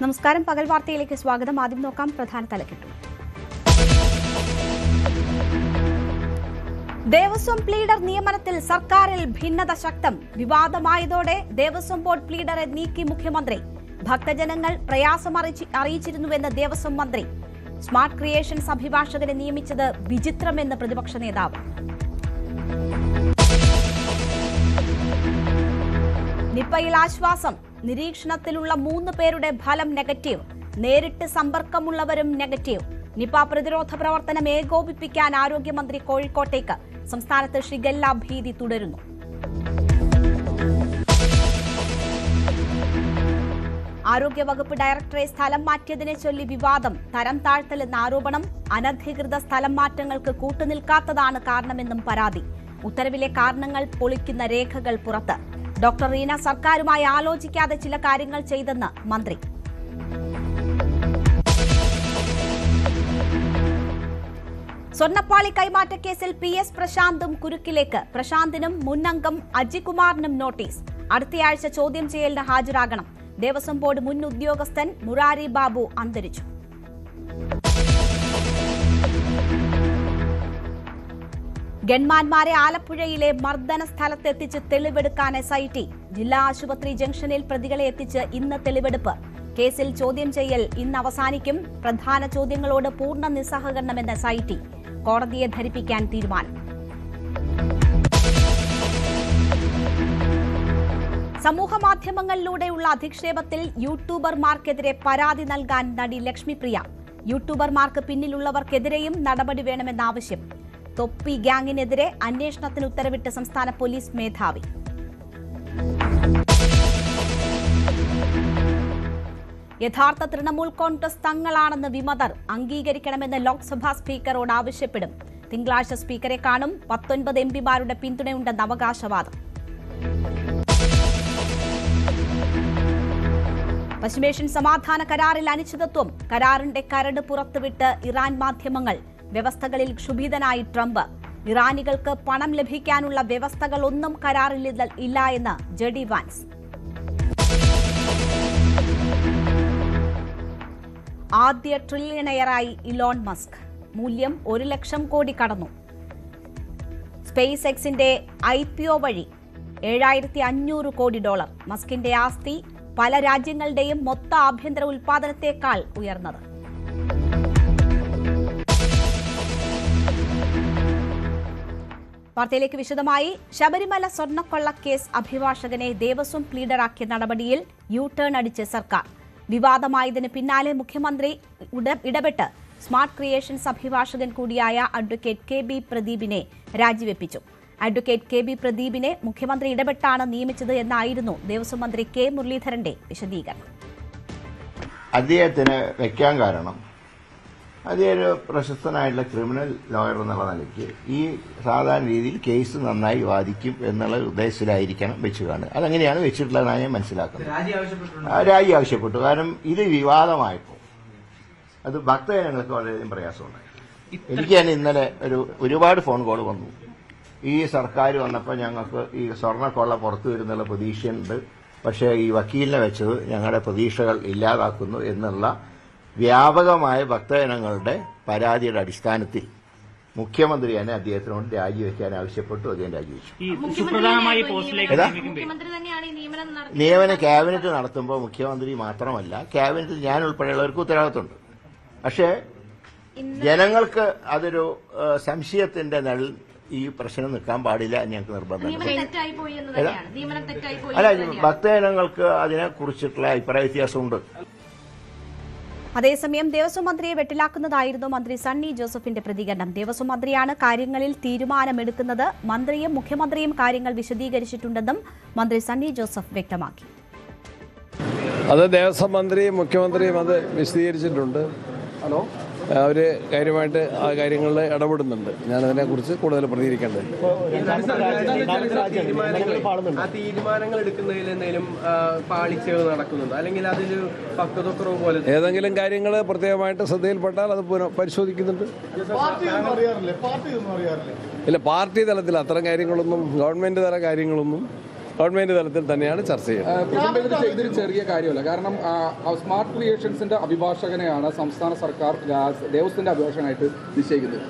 നമസ്കാരം. പകൽ വാർത്തയിലേക്ക് സ്വാഗതം. ആദ്യം നോക്കാം പ്രധാന തലക്കെട്ട്. ദേവസ്വം പ്ലീഡർ നിയമനത്തിൽ സർക്കാരിൽ ഭിന്നത ശക്തം. വിവാദമായതോടെ ദേവസ്വം ബോർഡ് പ്ലീഡറെ നീക്കി മുഖ്യമന്ത്രി. ഭക്തജനങ്ങൾ പ്രയാസം അറിയിച്ചിരുന്നുവെന്ന് ദേവസ്വം മന്ത്രി. സ്മാർട്ട് ക്രിയേഷൻസ് അഭിഭാഷകരെ നിയമിച്ചത് വിചിത്രമെന്ന് പ്രതിപക്ഷ നേതാവ്. നിപ്പയിൽ ആശ്വാസം. നിരീക്ഷണത്തിലുള്ള 3 പേരുടെ ഫലം നെഗറ്റീവ്. നേരിട്ട് സമ്പർക്കമുള്ളവരും നെഗറ്റീവ്. നിപ പ്രതിരോധ പ്രവർത്തനം ഏകോപിപ്പിക്കാൻ ആരോഗ്യമന്ത്രി കോഴിക്കോട്ടേക്ക്. സംസ്ഥാനത്ത് ഷിഗല്ല ഭീതി തുടരുന്നു. ആരോഗ്യവകുപ്പ് ഡയറക്ടറെ സ്ഥലം മാറ്റിയതിനെ ചൊല്ലി വിവാദം. തരം താഴ്ത്തലെന്ന ആരോപണം. അനധികൃത സ്ഥലം മാറ്റങ്ങൾക്ക് കൂട്ടുനിൽക്കാത്തതാണ് കാരണമെന്നും പരാതി. ഉത്തരവിലെ കാരണങ്ങൾ പൊളിക്കുന്ന രേഖകൾ പുറത്ത്. ഡോക്ടർ റീന സർക്കാരുമായി ആലോചിക്കാതെ ചില കാര്യങ്ങൾ ചെയ്തെന്ന് മന്ത്രി. സ്വർണ്ണപ്പാളി കൈമാറ്റ കേസിൽ PS പ്രശാന്തും കുരുക്കിലേക്ക്. പ്രശാന്തിനും മുന്നംഗം അജികുമാറിനും നോട്ടീസ്. അടുത്തയാഴ്ച ചോദ്യം ചെയ്യലിന് ഹാജരാകണം. ദേവസ്വം ബോർഡ് മുൻ ഉദ്യോഗസ്ഥൻ മുരാരി ബാബു അന്തരിച്ചു. ഗൺമാന്മാരെ ആലപ്പുഴയിലെ മർദ്ദന സ്ഥലത്തെത്തിച്ച് തെളിവെടുക്കാൻ SIT. ജില്ലാ ആശുപത്രി ജംഗ്ഷനിൽ പ്രതികളെ എത്തിച്ച് ഇന്ന് തെളിവെടുപ്പ്. കേസിൽ ചോദ്യം ചെയ്യൽ ഇന്ന് അവസാനിക്കും. പ്രധാന ചോദ്യങ്ങളോട് പൂർണ്ണ നിസ്സഹകരണമെന്ന് SIT. കോടതിയെ ധരിപ്പിക്കാൻ തീരുമാനം. സമൂഹമാധ്യമങ്ങളിലൂടെയുള്ള അധിക്ഷേപത്തിൽ യൂട്യൂബർമാർക്കെതിരെ പരാതി നൽകാൻ നടി ലക്ഷ്മിപ്രിയ. യൂട്യൂബർമാർക്ക് പിന്നിലുള്ളവർക്കെതിരെയും നടപടി വേണമെന്ന ആവശ്യം. തൊപ്പി ഗ്യാങ്ങിനെതിരെ അന്വേഷണത്തിന് ഉത്തരവിട്ട് സംസ്ഥാന പോലീസ് മേധാവി. യഥാർത്ഥ തൃണമൂൽ കോൺഗ്രസ് തങ്ങളാണെന്ന് വിമതർ. അംഗീകരിക്കണമെന്ന് ലോക്സഭാ സ്പീക്കറോട് ആവശ്യപ്പെടും. തിങ്കളാഴ്ച സ്പീക്കറെ കാണും. 19 MPമാരുടെ പിന്തുണയുണ്ടെന്ന് അവകാശവാദം. പശ്ചിമേഷ്യൻ സമാധാന കരാറിൽ അനിശ്ചിതത്വം. കരാറിന്റെ കരട് പുറത്തുവിട്ട് ഇറാൻ മാധ്യമങ്ങൾ. വ്യവസ്ഥകളിൽ ക്ഷുഭിതനായി ട്രംപ്. ഇറാനികൾക്ക് പണം ലഭിക്കാനുള്ള വ്യവസ്ഥകളൊന്നും കരാറിൽ ഇല്ല എന്ന് JD വാൻസ്. ആദ്യ ട്രില്യണയറായി ഇലോൺ മസ്ക്. മൂല്യം 1 ലക്ഷം കോടി കടന്നു. സ്പേസ് എക്സിന്റെ IPO വഴി $7,500 കോടി. മസ്കിന്റെ ആസ്തി പല രാജ്യങ്ങളുടെയും മൊത്ത ആഭ്യന്തര ഉൽപാദനത്തെക്കാൾ ഉയർന്നത്. വാർത്തയിലേക്ക് വിശദമായി. ശബരിമല സ്വർണ്ണക്കൊള്ളക്കേസ് അഭിഭാഷകനെ ദേവസ്വം പ്ലീഡറാക്കിയ നടപടിയിൽ U-ടേൺ അടിച്ച് സർക്കാർ. വിവാദമായതിന് പിന്നാലെ മുഖ്യമന്ത്രി ഇടപെട്ട് സ്മാർട്ട് ക്രിയേഷൻസ് അഭിഭാഷകൻ കൂടിയായ അഡ്വക്കേറ്റ് KB പ്രദീപിനെ രാജിവെപ്പിച്ചു. അഡ്വക്കേറ്റ് KB പ്രദീപിനെ മുഖ്യമന്ത്രി ഇടപെട്ടാണ് നിയമിച്ചത് എന്നായിരുന്നു ദേവസ്വം മന്ത്രി K മുരളീധരന്റെ വിശദീകരണം. അദ്ദേഹത്തിന് വെക്കാൻ കാരണം അദ്ദേഹം പ്രശസ്തനായിട്ടുള്ള ക്രിമിനൽ ലോയർ എന്നുള്ള നിലയ്ക്ക് ഈ സാധാരണ രീതിയിൽ കേസ് നന്നായി വാദിക്കും എന്നുള്ള ഉദ്ദേശത്തിലായിരിക്കണം വെച്ച് കാണുക. അതങ്ങനെയാണ് വെച്ചിട്ടുള്ളതെന്നാണ് ഞാൻ മനസ്സിലാക്കുന്നത്. രാജി ആവശ്യപ്പെട്ടു. കാരണം ഇത് വിവാദമായപ്പോൾ അത് ഭക്തജനങ്ങൾക്ക് വളരെയധികം പ്രയാസമുണ്ടായി. എനിക്ക് തന്നെ ഇന്നലെ ഒരുപാട് ഫോൺ കോൾ വന്നു. ഈ സർക്കാർ വന്നപ്പോൾ ഞങ്ങൾക്ക് ഈ സ്വർണ്ണക്കൊള്ള പുറത്തു വരുന്നുള്ള പ്രതീക്ഷയുണ്ട്, പക്ഷേ ഈ വക്കീലിനെ വെച്ചത് ഞങ്ങളുടെ പ്രതീക്ഷകൾ ഇല്ലാതാക്കുന്നു എന്നുള്ള വ്യാപകമായ ഭക്തജനങ്ങളുടെ പരാതിയുടെ അടിസ്ഥാനത്തിൽ മുഖ്യമന്ത്രി തന്നെ അദ്ദേഹത്തിനോട് രാജിവെക്കാൻ ആവശ്യപ്പെട്ടു. അദ്ദേഹം രാജിവെച്ചു. നിയമനം ക്യാബിനറ്റ് നടത്തുമ്പോൾ മുഖ്യമന്ത്രി മാത്രമല്ല, ക്യാബിനറ്റിൽ ഞാൻ ഉൾപ്പെടെയുള്ളവർക്ക് ഉത്തരവാദിത്തമുണ്ട്. പക്ഷേ ജനങ്ങൾക്ക് അതൊരു സംശയത്തിന്റെ നിഴൽ ഈ പ്രശ്നം നിൽക്കാൻ പാടില്ല എന്ന് ഞങ്ങൾക്ക് നിർബന്ധമുണ്ട്. അല്ല, ഭക്തജനങ്ങൾക്ക് അതിനെക്കുറിച്ചിട്ടുള്ള അഭിപ്രായ വ്യത്യാസമുണ്ട്. അതേസമയം ദേവസ്വം മന്ത്രിയെ വെട്ടിലാക്കുന്നതായിരുന്നു മന്ത്രി സണ്ണി ജോസഫിന്റെ പ്രതികരണം. ദേവസ്വം മന്ത്രിയാണ് കാര്യങ്ങളിൽ തീരുമാനമെടുക്കുന്നത്. മന്ത്രിയും മുഖ്യമന്ത്രിയും കാര്യങ്ങൾ വിശദീകരിച്ചിട്ടുണ്ടെന്നും മന്ത്രി സണ്ണി ജോസഫ് വ്യക്തമാക്കി. അത് ദേവസ്വം മന്ത്രിയും മുഖ്യമന്ത്രിയും അത് വിശദീകരിച്ചിട്ടുണ്ട്. അവർ കാര്യമായിട്ട് ആ കാര്യങ്ങളിൽ ഇടപെടുന്നുണ്ട്. ഞാനതിനെക്കുറിച്ച് കൂടുതൽ പ്രതികരിക്കേണ്ടത്. ആ തീരുമാനങ്ങൾ എടുക്കുന്നതിൽ എന്തെങ്കിലും പാളിച്ചകൾ നടക്കുന്നുണ്ടോ, അല്ലെങ്കിൽ അതിൽ പക്വതക്കുറവ് പോലെ ഏതെങ്കിലും കാര്യങ്ങൾ പ്രത്യേകമായിട്ട് ശ്രദ്ധയിൽപ്പെട്ടാൽ അത് പരിശോധിക്കുന്നുണ്ട്. ഇല്ല, പാർട്ടി തലത്തിൽ അത്തരം കാര്യങ്ങളൊന്നും, ഗവൺമെന്റ് തല കാര്യങ്ങളൊന്നും ഗവൺമെൻറ് തലത്തിൽ തന്നെയാണ് ചർച്ച ചെയ്യുന്നത്. ഇതൊരു ചെറിയ കാര്യമല്ല. കാരണം സ്മാർട്ട് ക്രിയേഷൻസിന്റെ അഭിഭാഷകനെയാണ് സംസ്ഥാന സർക്കാർ ദേവസ്വത്തിന്റെ അഭിഭാഷകനായിട്ട് നിശ്ചയിക്കുന്നത്.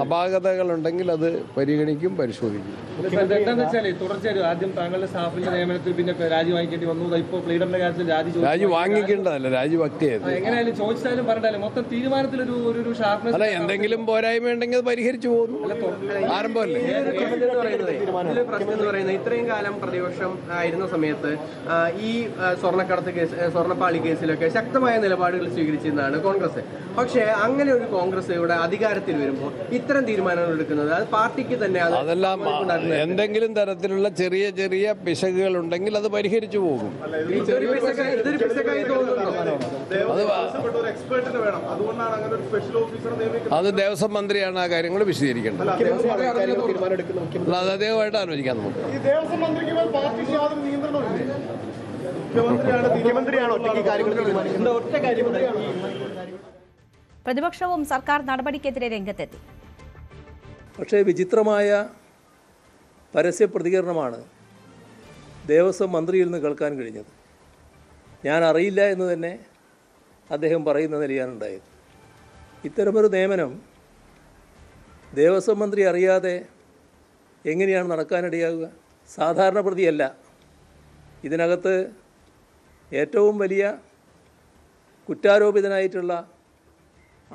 അപാകതകളുണ്ടെങ്കിൽ അത് പരിഗണിക്കും, പരിശോധിക്കും. എന്താണെന്ന് വെച്ചാൽ തുടർച്ചയായി ആദ്യം താങ്കളുടെ സ്റ്റാഫിന്റെ നിയമനത്തിൽ പിന്നെ രാജി വാങ്ങിക്കേണ്ടി വന്നു. ഇപ്പോൾ പ്ലീഡറിന്റെ കാര്യത്തിൽ രാജി വാങ്ങിക്കേണ്ടതല്ല, രാജിവെക്കേത്. എങ്ങനെയാലും ചോദിച്ചാലും പറഞ്ഞാലും മൊത്തം തീരുമാനത്തിലൊരു ഷാർപ്നെസ്. അല്ല, എന്തെങ്കിലും പോരായ്മ ഉണ്ടെങ്കിൽ അത് പരിഹരിച്ചു പോകുന്നു. ആരംഭമല്ലേ. പ്രശ്നം എന്ന് പറയുന്നത് ഇത്രയും കാലം പ്രതിപക്ഷം ആയിരുന്ന സമയത്ത് ഈ സ്വർണ്ണക്കടത്ത് കേസ്, സ്വർണ്ണപ്പാളി കേസിലൊക്കെ ശക്തമായ നിലപാടുകൾ സ്വീകരിച്ചിരുന്നതാണ് കോൺഗ്രസ്. പക്ഷേ അങ്ങനെ ഒരു കോൺഗ്രസ് ഇവിടെ അധികാരത്തിൽ വരുമ്പോൾ ഇത്തരം തീരുമാനങ്ങൾ എടുക്കുന്നത് അത് പാർട്ടിക്ക് തന്നെ അതെല്ലാം എന്തെങ്കിലും തരത്തിലുള്ള ചെറിയ ചെറിയ പിശകുകൾ ഉണ്ടെങ്കിൽ അത് പരിഹരിച്ചു പോകും. അത് ദേവസ്വം മന്ത്രിയാണ് ആ കാര്യങ്ങൾ വിശദീകരിക്കേണ്ടത്. അത് അദ്ദേഹമായിട്ട് ആലോചിക്കാൻ നമുക്ക്. പ്രതിപക്ഷവും സർക്കാർ നടപടിക്കെതിരെ രംഗത്തെത്തി. പക്ഷേ വിചിത്രമായ പരസ്യ പ്രതികരണമാണ് ദേവസ്വം മന്ത്രിയിൽ നിന്ന് കേൾക്കാൻ കഴിഞ്ഞത്. ഞാൻ അറിയില്ല എന്ന് തന്നെ അദ്ദേഹം പറയുന്ന നിലയാണുണ്ടായത്. ഇത്തരമൊരു നിയമനം ദേവസ്വം മന്ത്രി അറിയാതെ എങ്ങനെയാണ് നടക്കാനിടയാകുക? സാധാരണ പ്രതിയല്ല. ഇതിനകത്ത് ഏറ്റവും വലിയ കുറ്റാരോപിതനായിട്ടുള്ള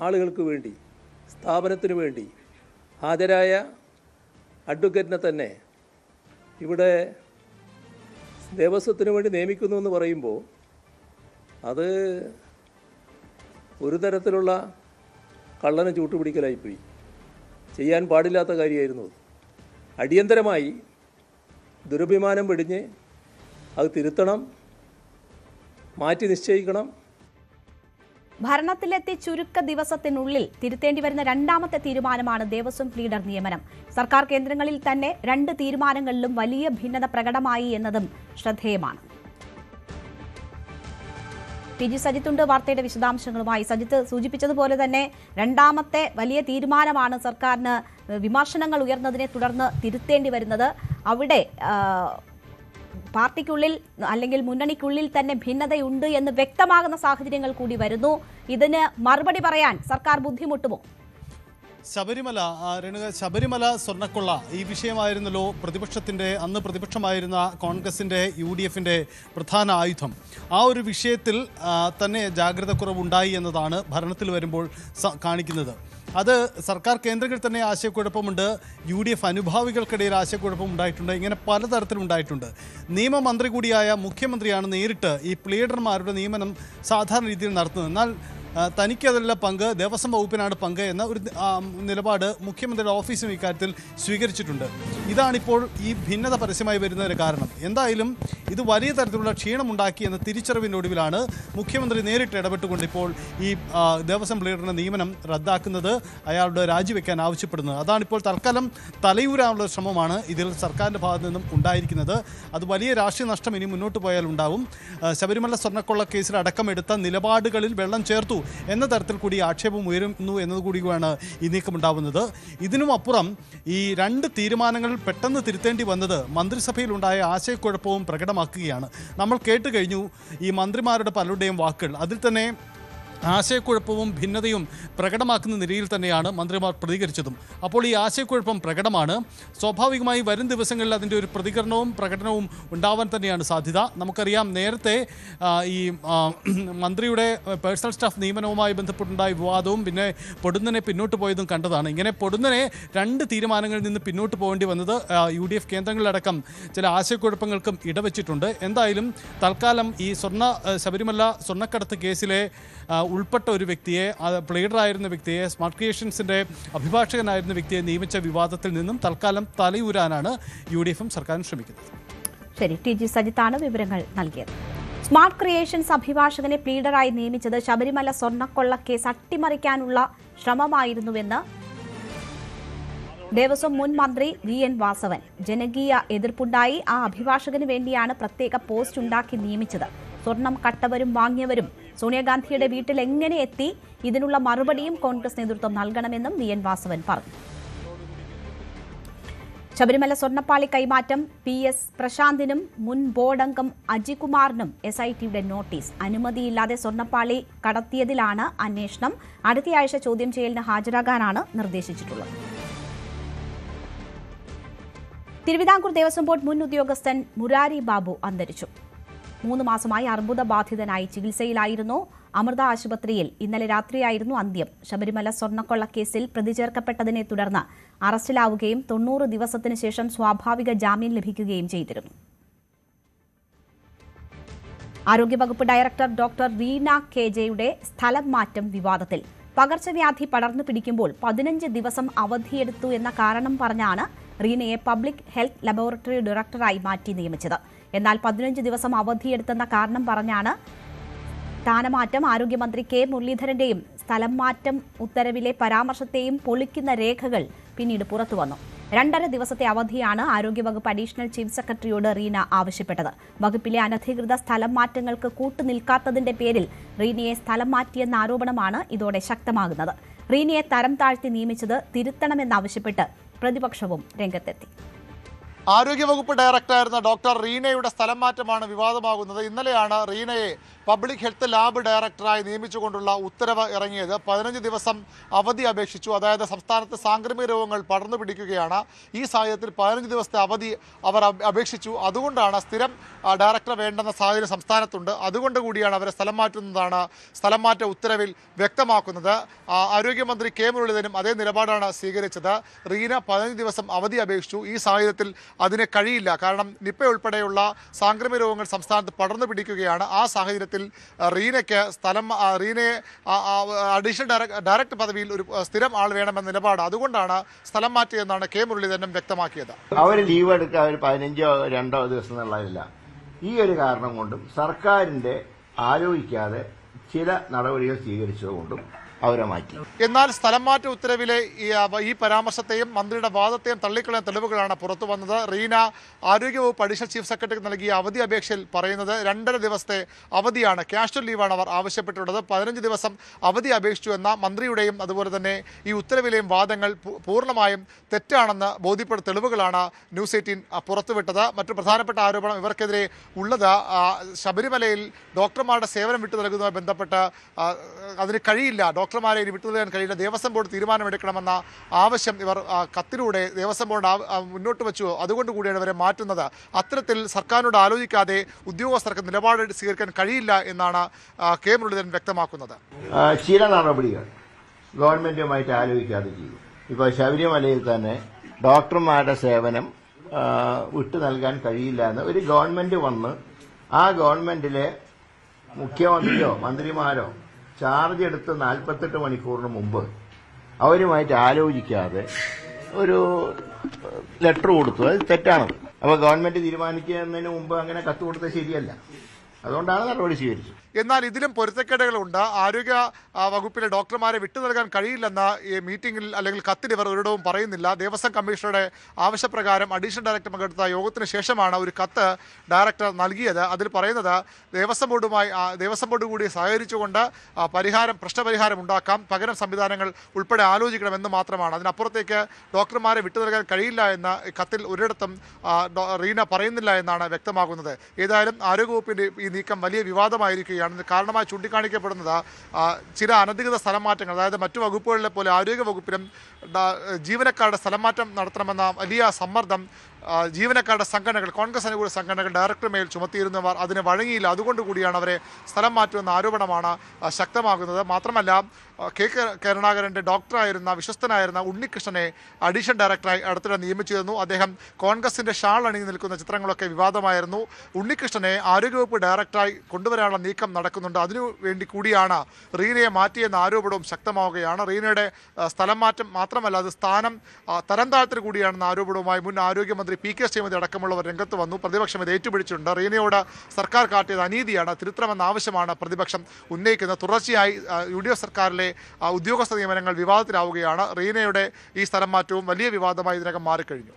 ആളുകൾക്ക് വേണ്ടി, സ്ഥാപനത്തിനു വേണ്ടി ഹാജരായ അഡ്വക്കേറ്റിനെ തന്നെ ഇവിടെ ദേവസ്വത്തിന് വേണ്ടി നിയമിക്കുന്നു എന്ന് പറയുമ്പോൾ അത് ഒരു തരത്തിലുള്ള കള്ളനെ ചൂട്ടുപിടിക്കലായിപ്പോയി. ചെയ്യാൻ പാടില്ലാത്ത കാര്യമായിരുന്നു അത്. അടിയന്തരമായി ദുരഭിമാനം വെടിഞ്ഞ് അത് തിരുത്തണം, മാറ്റി നിശ്ചയിക്കണം. ഭരണത്തിലെത്തി ചുരുക്ക ദിവസത്തിനുള്ളിൽ തിരുത്തേണ്ടി വരുന്ന രണ്ടാമത്തെ തീരുമാനമാണ് ദേവസ്വം ലീഡർ നിയമനം. സർക്കാർ കേന്ദ്രങ്ങളിൽ തന്നെ 2 തീരുമാനങ്ങളിലും വലിയ ഭിന്നത പ്രകടമായി എന്നതും ശ്രദ്ധേയമാണ്. ടി ജി സജിത്തുണ്ട് വാർത്തയുടെ വിശദാംശങ്ങളുമായി. സജിത്ത് സൂചിപ്പിച്ചതുപോലെ തന്നെ രണ്ടാമത്തെ വലിയ തീരുമാനമാണ് സർക്കാരിന് വിമർശനങ്ങൾ ഉയർന്നതിനെ തുടർന്ന് തിരുത്തേണ്ടി വരുന്നത്. അവിടെ പാർട്ടിക്കുള്ളിൽ അല്ലെങ്കിൽ മുന്നണിക്കുള്ളിൽ തന്നെ ഭിന്നതയുണ്ട് എന്ന് വ്യക്തമാകുന്ന സാഹചര്യങ്ങൾ കൂടി വരുന്നു. ഇതിന് മറുപടി പറയാൻ സർക്കാർ ബുദ്ധിമുട്ടുമോ? ശബരിമല സ്വർണ്ണക്കൊള്ള ഈ വിഷയമായിരുന്നല്ലോ അന്ന് പ്രതിപക്ഷമായിരുന്ന കോൺഗ്രസിൻ്റെ UDFിൻ്റെ പ്രധാന ആയുധം. ആ ഒരു വിഷയത്തിൽ തന്നെ ജാഗ്രത കുറവുണ്ടായി എന്നതാണ് ഭരണത്തിൽ വരുമ്പോൾ കാണിക്കുന്നത്. അത് സർക്കാർ കേന്ദ്രങ്ങളിൽ തന്നെ ആശയക്കുഴപ്പമുണ്ട്, UDF അനുഭാവികൾക്കിടയിൽ ആശയക്കുഴപ്പം ഉണ്ടായിട്ടുണ്ട്. ഇങ്ങനെ പലതരത്തിലുണ്ടായിട്ടുണ്ട്. നിയമമന്ത്രി കൂടിയായ മുഖ്യമന്ത്രിയാണ് നേരിട്ട് ഈ പ്ലീഡർമാരുടെ നിയമനം സാധാരണ രീതിയിൽ നടത്തുന്നത്. എന്നാൽ തനിക്കതിലുള്ള പങ്ക് ദേവസ്വം വകുപ്പിനാണ് പങ്ക് എന്ന ഒരു നിലപാട് മുഖ്യമന്ത്രിയുടെ ഓഫീസും ഇക്കാര്യത്തിൽ സ്വീകരിച്ചിട്ടുണ്ട്. ഇതാണിപ്പോൾ ഈ ഭിന്നത പരസ്യമായി വരുന്നതിന് കാരണം. എന്തായാലും ഇത് വലിയ തരത്തിലുള്ള ക്ഷീണമുണ്ടാക്കി എന്ന തിരിച്ചറിവിൻ്റെ ഒടുവിലാണ് മുഖ്യമന്ത്രി നേരിട്ട് ഇടപെട്ടുകൊണ്ട് ഇപ്പോൾ ഈ ദേവസ്വം ലീഡറിൻ്റെ നിയമനം റദ്ദാക്കുന്നത്, അയാളുടെ രാജിവെക്കാൻ ആവശ്യപ്പെടുന്നത്. അതാണിപ്പോൾ തൽക്കാലം തലയൂരാനുള്ള ശ്രമമാണ് ഇതിൽ സർക്കാരിൻ്റെ ഭാഗത്തു നിന്നും ഉണ്ടായിരിക്കുന്നത്. അത് വലിയ രാഷ്ട്രീയ നഷ്ടം ഇനി മുന്നോട്ട് പോയാൽ ഉണ്ടാവും. ശബരിമല സ്വർണ്ണക്കൊള്ള കേസിൽ അടക്കമെടുത്ത നിലപാടുകളിൽ വെള്ളം ചേർത്തു എന്ന തരത്തിൽ കൂടി ആക്ഷേപം ഉയരുന്നു എന്നതുകൂടിയാണ് ഈ നീക്കമുണ്ടാവുന്നത്. ഇതിനും അപ്പുറം ഈ 2 തീരുമാനങ്ങളിൽ പെട്ടെന്ന് തിരുത്തേണ്ടി വന്നത് മന്ത്രിസഭയിലുണ്ടായ ആശയക്കുഴപ്പവും പ്രകടമാക്കുകയാണ്. നമ്മൾ കേട്ട് കഴിഞ്ഞു ഈ മന്ത്രിമാരുടെ പലരുടെയും വാക്കുകൾ. അതിൽ തന്നെ ആശയക്കുഴപ്പവും ഭിന്നതയും പ്രകടമാക്കുന്ന നിലയിൽ തന്നെയാണ് മന്ത്രിമാർ പ്രതികരിച്ചതും. അപ്പോൾ ഈ ആശയക്കുഴപ്പം പ്രകടമാണ്. സ്വാഭാവികമായി വരും ദിവസങ്ങളിൽ അതിൻ്റെ ഒരു പ്രതികരണവും പ്രകടനവും ഉണ്ടാവാൻ തന്നെയാണ് സാധ്യത. നമുക്കറിയാം, നേരത്തെ ഈ മന്ത്രിയുടെ പേഴ്സണൽ സ്റ്റാഫ് നിയമനവുമായി ബന്ധപ്പെട്ടുണ്ടായ വിവാദവും പിന്നെ പൊടുന്നനെ പിന്നോട്ട് പോയതും കണ്ടതാണ്. ഇങ്ങനെ പൊടുന്നനെ 2 തീരുമാനങ്ങളിൽ നിന്ന് പിന്നോട്ട് പോകേണ്ടി വന്നത് UDF കേന്ദ്രങ്ങളിലടക്കം ചില ആശയക്കുഴപ്പങ്ങൾക്കും ഇടവച്ചിട്ടുണ്ട്. എന്തായാലും തൽക്കാലം ഈ ശബരിമല സ്വർണ്ണക്കടത്ത് കേസിലെ ഉൾപ്പെട്ട ഒരു വ്യക്തിയെ, പ്ലീഡറായിരുന്ന വ്യക്തിയെ, സ്മാർട്ട് ക്രിയേഷൻസിൻ്റെ അഭിഭാഷകനായിരുന്ന വ്യക്തിയെ നിയമിച്ച വിവാദത്തിൽ നിന്നും തൽക്കാലം തലയൂരാനാണ് UDFും സർക്കാരും ശ്രമിക്കുന്നത്. ശരി, ടി ജി സജിത്താണ് വിവരങ്ങൾ നൽകിയത്. സ്മാർട്ട് ക്രിയേഷൻസ് അഭിഭാഷകനെ പ്ലീഡറായി നിയമിച്ചത് ശബരിമല സ്വർണ്ണക്കൊള്ള കേസ് അട്ടിമറിക്കാനുള്ള ശ്രമമായിരുന്നുവെന്ന് ദേവസ്വം മുൻ മന്ത്രി VN വാസവൻ. ജനകീയ എതിർപ്പുണ്ടായി. ആ അഭിഭാഷകന് വേണ്ടിയാണ് പ്രത്യേക പോസ്റ്റ് ഉണ്ടാക്കി നിയമിച്ചത്. സ്വർണം കട്ടവരും വാങ്ങിയവരും സോണിയാഗാന്ധിയുടെ വീട്ടിൽ എങ്ങനെ എത്തി? ഇതിനുള്ള മറുപടിയും കോൺഗ്രസ് നേതൃത്വം നൽകണമെന്നും VN വാസവൻ പറഞ്ഞു. ശബരിമല സ്വർണ്ണപ്പാളി കൈമാറ്റം PS പ്രശാന്തിനും മുൻ ബോർഡ് അംഗം അജികുമാറിനും SITയുടെ നോട്ടീസ്. അനുമതിയില്ലാതെ സ്വർണ്ണപ്പാളി കടത്തിയതിലാണ് അന്വേഷണം. അടുത്തയാഴ്ച ചോദ്യം ചെയ്യലിന് ഹാജരാകാനാണ് നിർദ്ദേശിച്ചിട്ടുള്ളത്. തിരുവിതാംകൂർ ദേവസ്വം ബോർഡ് മുൻ ഉദ്യോഗസ്ഥൻ മുരാരി ബാബു അന്തരിച്ചു. 3 മാസമായി അർബുദബാധിതനായി ചികിത്സയിലായിരുന്നു. അമൃത ആശുപത്രിയിൽ ഇന്നലെ രാത്രിയായിരുന്നു അന്ത്യം. ശബരിമല സ്വർണ്ണക്കൊള്ളക്കേസിൽ പ്രതി ചേർക്കപ്പെട്ടതിനെ തുടർന്ന് അറസ്റ്റിലാവുകയും 90 ദിവസത്തിന് ശേഷം സ്വാഭാവിക ജാമ്യം ലഭിക്കുകയും ചെയ്തിരുന്നു. ആരോഗ്യവകുപ്പ് ഡയറക്ടർ ഡോക്ടർ റീന KJയുടെ സ്ഥലം മാറ്റം വിവാദത്തിൽ. പകർച്ചവ്യാധി പടർന്നു പിടിക്കുമ്പോൾ 15 ദിവസം അവധിയെടുത്തു എന്ന കാരണം പറഞ്ഞാണ് റീനയെ പബ്ലിക് ഹെൽത്ത് ലബോറട്ടറി ഡയറക്ടറായി മാറ്റി നിയമിച്ചത്. എന്നാൽ 15 ദിവസം അവധിയെടുത്തെന്ന കാരണം പറഞ്ഞാണ് സ്ഥാനമാറ്റം. ആരോഗ്യമന്ത്രി K മുരളീധരന്റെയും സ്ഥലം മാറ്റം ഉത്തരവിലെ പരാമർശത്തെയും പൊളിക്കുന്ന രേഖകൾ പിന്നീട് പുറത്തുവന്നു. 2.5 ദിവസത്തെ അവധിയാണ് ആരോഗ്യവകുപ്പ് അഡീഷണൽ ചീഫ് സെക്രട്ടറിയോട് റീന ആവശ്യപ്പെട്ടത്. വകുപ്പിലെ അനധികൃത സ്ഥലം മാറ്റങ്ങൾക്ക് കൂട്ടുനിൽക്കാത്തതിന്റെ പേരിൽ റീനയെ സ്ഥലം മാറ്റിയെന്ന ആരോപണമാണ് ഇതോടെ ശക്തമാകുന്നത്. റീനയെ തരം താഴ്ത്തി നിയമിച്ചത് തിരുത്തണമെന്നാവശ്യപ്പെട്ട് പ്രതിപക്ഷവും രംഗത്തെത്തി. ആരോഗ്യവകുപ്പ് ഡയറക്ടറായിരുന്ന ഡോക്ടർ റീനയുടെ സ്ഥലം മാറ്റമാണ് വിവാദമാകുന്നത്. ഇന്നലെയാണ് റീനയെ പബ്ലിക് ഹെൽത്ത് ലാബ് ഡയറക്ടറായി നിയമിച്ചുകൊണ്ടുള്ള ഉത്തരവ് ഇറങ്ങിയത്. 15 ദിവസം അവധി അപേക്ഷിച്ചു. അതായത് സംസ്ഥാനത്ത് സാംക്രമിക രോഗങ്ങൾ പടർന്നു പിടിക്കുകയാണ്. ഈ സാഹചര്യത്തിൽ 15 ദിവസത്തെ അവധി അവർ അപേക്ഷിച്ചു. അതുകൊണ്ടാണ് സ്ഥിരം ഡയറക്ടർ വേണ്ടെന്ന സാഹചര്യം സംസ്ഥാനത്തുണ്ട്. അതുകൊണ്ട് കൂടിയാണ് അവരെ സ്ഥലം മാറ്റുന്നതാണ് സ്ഥലം മാറ്റ ഉത്തരവിൽ വ്യക്തമാക്കുന്നത്. ആരോഗ്യമന്ത്രി K മുരളീധരനും അതേ നിലപാടാണ് സ്വീകരിച്ചത്. റീന 15 ദിവസം അവധി അപേക്ഷിച്ചു. ഈ സാഹചര്യത്തിൽ അതിന് കഴിയില്ല. കാരണം നിപ്പ ഉൾപ്പെടെയുള്ള സാംക്രമിക രോഗങ്ങൾ സംസ്ഥാനത്ത് പടർന്നു പിടിക്കുകയാണ്. ആ സാഹചര്യത്തിൽ റീനയ്ക്ക് റീനയെ അഡീഷണൽ ഡയറക്ടർ പദവിയിൽ ഒരു സ്ഥിരം ആൾ വേണമെന്ന നിലപാട്. അതുകൊണ്ടാണ് സ്ഥലം മാറ്റിയെന്നാണ് K മുരളീധരനും വ്യക്തമാക്കിയത്. അവർ ലീവ് എടുക്കാൻ ഒരു 15 or 2 ദിവസം എന്നുള്ളതില്ല. ഈ ഒരു കാരണം കൊണ്ടും സർക്കാരിന്റെ ആലോചിക്കാതെ ചില നടപടികൾ സ്വീകരിച്ചതുകൊണ്ടും അവരെ മാറ്റി. എന്നാൽ സ്ഥലം മാറ്റ ഉത്തരവിലെ ഈ പരാമർശത്തെയും മന്ത്രിയുടെ വാദത്തെയും തള്ളിക്കളയാൻ തെളിവുകളാണ് പുറത്തു വന്നത്. റീന ആരോഗ്യവകുപ്പ് അഡീഷണൽ ചീഫ് സെക്രട്ടറിക്ക് നൽകിയ അവധി അപേക്ഷയിൽ പറയുന്നത് 2.5 ദിവസത്തെ അവധിയാണ്, കാഷ്വൽ ലീവാണ് അവർ ആവശ്യപ്പെട്ടിട്ടുള്ളത്. 15 ദിവസം അവധി അപേക്ഷിച്ചു എന്ന മന്ത്രിയുടെയും അതുപോലെ തന്നെ ഈ ഉത്തരവിലെയും വാദങ്ങൾ പൂർണ്ണമായും തെറ്റാണെന്ന് ബോധ്യപ്പെടുന്ന തെളിവുകളാണ് ന്യൂസ് 18 പുറത്തുവിട്ടത്. മറ്റു പ്രധാനപ്പെട്ട ആരോപണം ഇവർക്കെതിരെ ഉള്ളത് ശബരിമലയിൽ ഡോക്ടർമാരുടെ സേവനം വിട്ടു നൽകുന്നതുമായി ബന്ധപ്പെട്ട് അതിന് കഴിയില്ല, ഡോക്ടർമാരെ ഇനി വിട്ടു നൽകാൻ കഴിയില്ല, ദേവസ്വം ബോർഡ് തീരുമാനമെടുക്കണമെന്ന ആവശ്യം ഇവർ കത്തിലൂടെ ദേവസ്വം ബോർഡ് മുന്നോട്ട് വെച്ചു. അതുകൊണ്ട് കൂടിയാണ് ഇവരെ മാറ്റുന്നത്. അത്തരത്തിൽ സർക്കാരിനോട് ആലോചിക്കാതെ ഉദ്യോഗസ്ഥർക്ക് നിലപാട് സ്വീകരിക്കാൻ കഴിയില്ല എന്നാണ് K മുരളീധരൻ വ്യക്തമാക്കുന്നത്. ചില നടപടികൾ ഗവൺമെന്റുമായിട്ട് ആലോചിക്കാതെ ചെയ്തു. ഇപ്പോൾ ശബരിമലയിൽ തന്നെ ഡോക്ടർമാരുടെ സേവനം വിട്ടു നൽകാൻ കഴിയില്ല എന്ന് ഒരു ഗവൺമെന്റ് വന്ന് ആ ഗവൺമെന്റിലെ മുഖ്യമന്ത്രിയോ മന്ത്രിമാരോ ചാർജ് എടുത്ത് 48 മണിക്കൂറിന് മുമ്പ് അവരുമായിട്ട് ആലോചിക്കാതെ ഒരു ലെറ്റർ കൊടുത്തു. അത് തെറ്റാണ്. അപ്പോൾ ഗവൺമെന്റ് തീരുമാനിക്കുന്നതിന് മുമ്പ് അങ്ങനെ കത്ത് കൊടുത്തത് ശരിയല്ല. അതുകൊണ്ടാണ് നടപടി സ്വീകരിച്ചത്. എന്നാൽ ഇതിലും പൊരുത്തക്കേടുകളുണ്ട്. ആരോഗ്യ വകുപ്പിലെ ഡോക്ടർമാരെ വിട്ടു നൽകാൻ കഴിയില്ലെന്ന ഈ മീറ്റിംഗിൽ അല്ലെങ്കിൽ കത്തിൽ ഇവർ ഒരിടവും പറയുന്നില്ല. ദേവസ്വം കമ്മീഷണറുടെ ആവശ്യപ്രകാരം അഡീഷണൽ ഡയറക്ടർ പങ്കെടുത്ത യോഗത്തിന് ശേഷമാണ് ഒരു കത്ത് ഡയറക്ടർ നൽകിയത്. അതിൽ പറയുന്നത് ദേവസ്വം ബോർഡ് കൂടി സഹകരിച്ചുകൊണ്ട് പ്രശ്നപരിഹാരം ഉണ്ടാക്കാം, പകരം സംവിധാനങ്ങൾ ഉൾപ്പെടെ ആലോചിക്കണമെന്ന് മാത്രമാണ്. അതിനപ്പുറത്തേക്ക് ഡോക്ടർമാരെ വിട്ടു നൽകാൻ കഴിയില്ല എന്ന കത്തിൽ ഒരിടത്തും റീന പറയുന്നില്ല എന്നാണ് വ്യക്തമാകുന്നത്. ഏതായാലും ആരോഗ്യവകുപ്പിന്റെ ഈ നീക്കം വലിയ വിവാദമായിരിക്കുകയാണ്. കാരണമായി ചൂണ്ടിക്കാണിക്കപ്പെടുന്നത് ചില അനധികൃത സ്ഥലം മാറ്റങ്ങൾ, അതായത് മറ്റു വകുപ്പുകളിലെ പോലെ ആരോഗ്യ വകുപ്പിലും ജീവനക്കാരുടെ സ്ഥലം മാറ്റം നടത്തണമെന്ന വലിയ സമ്മർദ്ദം ജീവനക്കാരുടെ സംഘടനകൾ, കോൺഗ്രസ് അനുകൂല സംഘടനകൾ ഡയറക്ടർ മേൽ ചുമത്തിയിരുന്നവർ അതിന് വഴങ്ങിയില്ല. അതുകൊണ്ട് കൂടിയാണ് അവരെ സ്ഥലം മാറ്റുമെന്ന ആരോപണമാണ് ശക്തമാകുന്നത്. മാത്രമല്ല K കരുണാകരൻ്റെ ഡോക്ടറായിരുന്ന വിശ്വസ്തനായിരുന്ന ഉണ്ണികൃഷ്ണനെ അഡീഷണൽ ഡയറക്ടറായി അടുത്തിടെ നിയമിച്ചിരുന്നു. അദ്ദേഹം കോൺഗ്രസിൻ്റെ ഷാൾ അണിഞ്ഞു നിൽക്കുന്ന ചിത്രങ്ങളൊക്കെ വിവാദമായിരുന്നു. ഉണ്ണികൃഷ്ണനെ ആരോഗ്യവകുപ്പ് ഡയറക്ടറായി കൊണ്ടുവരാനുള്ള നീക്കം നടക്കുന്നുണ്ട്. അതിനു വേണ്ടി കൂടിയാണ് റീനയെ മാറ്റിയെന്ന ആരോപണവും ശക്തമാവുകയാണ്. റീനയുടെ സ്ഥലം മാറ്റം മാത്രമല്ല, അത് സ്ഥാനം തരം താഴ്ത്തൽ കൂടിയാണെന്ന ആരോപണവുമായി മുൻ ആരോഗ്യമന്ത്രി PK ശ്രീമതി അടക്കമുള്ളവർ രംഗത്ത് വന്നു. പ്രതിപക്ഷം ഇത് ഏറ്റുപിടിച്ചിട്ടുണ്ട്. റീനയോട് സർക്കാർ കാട്ടിയത് അനീതിയാണ്, തിരുത്തണമെന്ന ആവശ്യമാണ് പ്രതിപക്ഷം ഉന്നയിക്കുന്നത്. തുടർച്ചയായി UDF സർക്കാരിലെ ഉദ്യോഗസ്ഥ നിയമനങ്ങൾ വിവാദത്തിലാവുകയാണ്. റീനയുടെ ഈ സ്ഥലം മാറ്റവും വലിയ വിവാദമായി ഇതിനകം മാറിക്കഴിഞ്ഞു.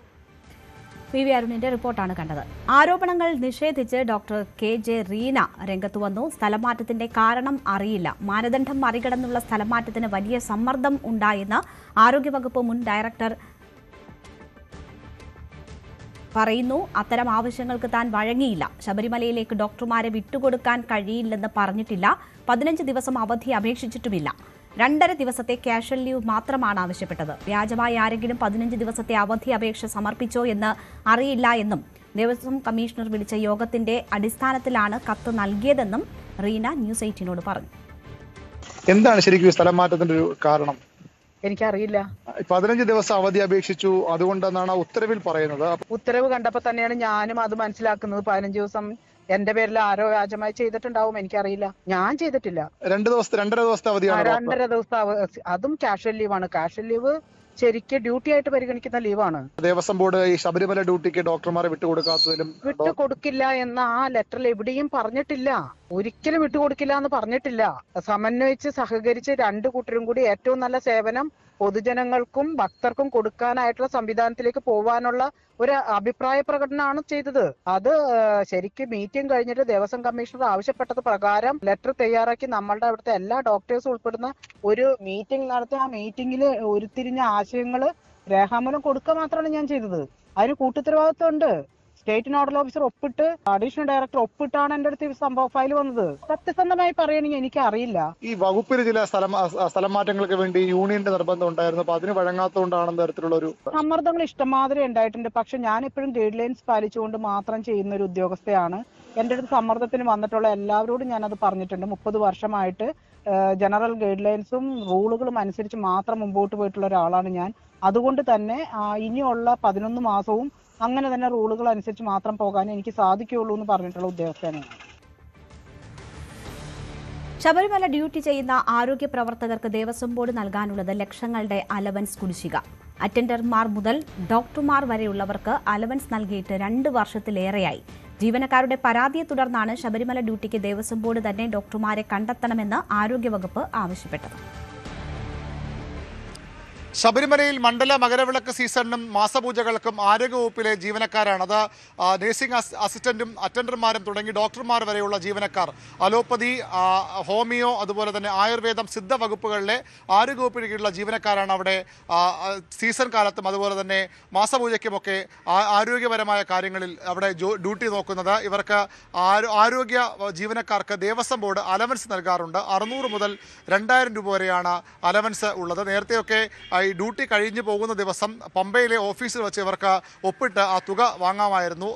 PV അരുണിന്റെ റിപ്പോർട്ടാണ് കണ്ടത്. ആരോപണങ്ങൾ നിഷേധിച്ച് ഡോക്ടർ KJ റീന രംഗത്തു വന്നു. സ്ഥലമാറ്റത്തിന്റെ കാരണം അറിയില്ല, മാനദണ്ഡം മറികടന്നുള്ള സ്ഥലമാറ്റത്തിന് വലിയ സമ്മർദ്ദം ഉണ്ടായെന്ന് ആരോഗ്യവകുപ്പ് മുൻ ഡയറക്ടർ പറയുന്നു. അത്തരം ആവശ്യങ്ങൾക്ക് താൻ വഴങ്ങിയില്ല. ശബരിമലയിലേക്ക് ഡോക്ടർമാരെ വിട്ടുകൊടുക്കാൻ കഴിയില്ലെന്ന് പറഞ്ഞിട്ടില്ല. 15 ദിവസം അവധി അപേക്ഷിച്ചിട്ടുമില്ല. 2.5 ദിവസത്തെ കാഷ്വൽ ലീവ് മാത്രമാണ് ആവശ്യപ്പെട്ടത്. വ്യാജമായി ആരെങ്കിലും 15 ദിവസത്തെ അവധി അപേക്ഷ സമർപ്പിച്ചോ എന്ന് അറിയില്ല എന്നും ദേവസ്വം കമ്മീഷണർ വിളിച്ച യോഗത്തിന്റെ അടിസ്ഥാനത്തിലാണ് കത്ത് നൽകിയതെന്നും റീന ന്യൂസ് 18നോട് പറഞ്ഞു. എന്താണ് ശരിക്കും സ്ഥലം മാറ്റത്തിന്റെ ഒരു കാരണം? എനിക്കറിയില്ല. 15 ദിവസം അവധി അപേക്ഷിച്ചു, അതുകൊണ്ടെന്നാണ് ഉത്തരവിൽ പറയുന്നത്. ഉത്തരവ് കണ്ടപ്പോ തന്നെയാണ് ഞാനും അത് മനസ്സിലാക്കുന്നത്. 15 ദിവസം എന്റെ പേരിൽ ആരോ വ്യാജമായി ചെയ്തിട്ടുണ്ടാവും. എനിക്കറിയില്ല, ഞാൻ ചെയ്തിട്ടില്ല. 2.5 ദിവസത്തെ അവധിയാണ്. 2.5 ദിവസം, അതും കാഷ്വൽ ലീവാണ്. കാഷ്വൽ ലീവ് ശരിക്ക് ഡ്യൂട്ടി ആയിട്ട് പരിഗണിക്കുന്ന ലീവാണ്. ദേവസ്വം ബോർഡ് ഈ ശബരിമല ഡ്യൂട്ടിക്ക് ഡോക്ടർമാരെ വിട്ടുകൊടുക്കാത്തതിലും വിട്ടുകൊടുക്കില്ല എന്ന് ആ ലെറ്ററിൽ എവിടെയും പറഞ്ഞിട്ടില്ല. ഒരിക്കലും വിട്ടുകൊടുക്കില്ല എന്ന് പറഞ്ഞിട്ടില്ല. സമന്വയിച്ച് സഹകരിച്ച് 2 കൂട്ടരും കൂടി ഏറ്റവും നല്ല സേവനം പൊതുജനങ്ങൾക്കും ഭക്തർക്കും കൊടുക്കാനായിട്ടുള്ള സംവിധാനത്തിലേക്ക് പോവാനുള്ള ഒരു അഭിപ്രായ പ്രകടനമാണ് ചെയ്തത്. അത് ശരിക്കും മീറ്റിംഗ് കഴിഞ്ഞിട്ട് ദേവസ്വം കമ്മീഷണർ ആവശ്യപ്പെട്ടത് പ്രകാരം ലെറ്റർ തയ്യാറാക്കി നമ്മളുടെ അവിടുത്തെ എല്ലാ ഡോക്ടേഴ്സും ഉൾപ്പെടുന്ന ഒരു മീറ്റിംഗ് നടത്തി ആ മീറ്റിംഗിൽ ഉരുത്തിരിഞ്ഞ ആശയങ്ങൾ രേഖാമൂലം കൊടുക്കുക മാത്രമാണ് ഞാൻ ചെയ്തത്. അതിന് കൂട്ടുത്തരവാദിത്വം ഉണ്ട്. സ്റ്റേറ്റ് നോഡൽ ഓഫീസർ ഒപ്പിട്ട് അഡീഷണൽ ഡയറക്ടർ ഒപ്പിട്ടാണ് എന്റെ അടുത്ത് സംഭവ ഫയൽ വന്നത്. സത്യസന്ധമായി പറയണെങ്കിൽ എനിക്ക് അറിയില്ല. ഈ വകുപ്പിൽ ചില സ്ഥലം മാറ്റങ്ങൾക്ക് വേണ്ടി യൂണിയന്റെ നിർബന്ധം ഉണ്ടായിരുന്നു. അപ്പൊ അതിന് വഴങ്ങാത്തതുകൊണ്ടാണെന്ന തരത്തിലുള്ള ഒരു സമ്മർദ്ദങ്ങൾ ഇഷ്ടംമാതിരി ഉണ്ടായിട്ടുണ്ട്. പക്ഷെ ഞാൻ എപ്പോഴും ഗൈഡ് ലൈൻസ് പാലിച്ചുകൊണ്ട് മാത്രം ചെയ്യുന്ന ഒരു ഉദ്യോഗസ്ഥയാണ്. എന്റെ അടുത്ത് സമ്മർദ്ദത്തിന് വന്നിട്ടുള്ള എല്ലാവരോടും ഞാനത് പറഞ്ഞിട്ടുണ്ട്. 30 വർഷമായിട്ട് ജനറൽ ഗൈഡ് ലൈൻസും റൂളുകളും അനുസരിച്ച് മാത്രം മുമ്പോട്ട് പോയിട്ടുള്ള ഒരാളാണ് ഞാൻ. അതുകൊണ്ട് തന്നെ ഇനിയുള്ള 11 മാസവും അങ്ങനെ തന്നെ റൂളുകൾ അനുസരിച്ച് മാത്രം പോകാൻ എനിക്ക് സാധിക്കുകയുള്ളൂ എന്ന് പറഞ്ഞിട്ടുള്ള ഉദ്യോഗസ്ഥനാണ്. ശബരിമല ഡ്യൂട്ടി ചെയ്യുന്ന ആരോഗ്യ പ്രവർത്തകർക്ക് ദേവസ്വം ബോർഡ് നൽകാനുള്ളത് ലക്ഷങ്ങളുടെ അലവൻസ് കുടിശ്ശിക. അറ്റൻഡർമാർ മുതൽ ഡോക്ടർമാർ വരെയുള്ളവർക്ക് അലവൻസ് നൽകിയിട്ട് 2 വർഷത്തിലേറെയായി. ജീവനക്കാരുടെ പരാതിയെ തുടർന്നാണ് ശബരിമല ഡ്യൂട്ടിക്ക് ദേവസ്വം ബോർഡ് തന്നെ ഡോക്ടർമാരെ കണ്ടെത്തണമെന്ന് ആരോഗ്യവകുപ്പ് ആവശ്യപ്പെട്ടത്. ശബരിമലയിൽ മണ്ഡല മകരവിളക്ക് സീസണിനും മാസപൂജകൾക്കും ആരോഗ്യവകുപ്പിലെ ജീവനക്കാരാണ്. അത് നഴ്സിംഗ് അസിസ്റ്റന്റും അറ്റൻഡർമാരും തുടങ്ങി ഡോക്ടർമാർ വരെയുള്ള ജീവനക്കാർ. അലോപ്പതി, ഹോമിയോ, അതുപോലെ തന്നെ ആയുർവേദം, സിദ്ധ വകുപ്പുകളിലെ ആരോഗ്യവകുപ്പിന് കീഴിലുള്ള ജീവനക്കാരാണ് അവിടെ സീസൺ കാലത്തും അതുപോലെ തന്നെ മാസപൂജയ്ക്കുമൊക്കെ ആരോഗ്യപരമായ കാര്യങ്ങളിൽ അവിടെ ഡ്യൂട്ടി നോക്കുന്നത്. ഇവർക്ക് ആരോഗ്യ ജീവനക്കാർക്ക് ദേവസ്വം ബോർഡ് അലവൻസ് നൽകാറുണ്ട്. 600 മുതൽ 2000 രൂപ വരെയാണ് അലവൻസ് ഉള്ളത്. നേരത്തെയൊക്കെ ഈ ഡ്യൂട്ടി കഴിഞ്ഞു പോകുന്ന ദിവസം പമ്പയിലെ ഓഫീസിൽ വെച്ച് ഇവർക്ക് ഒപ്പിട്ട് ആ തുക വാങ്ങാമായിരുന്നു.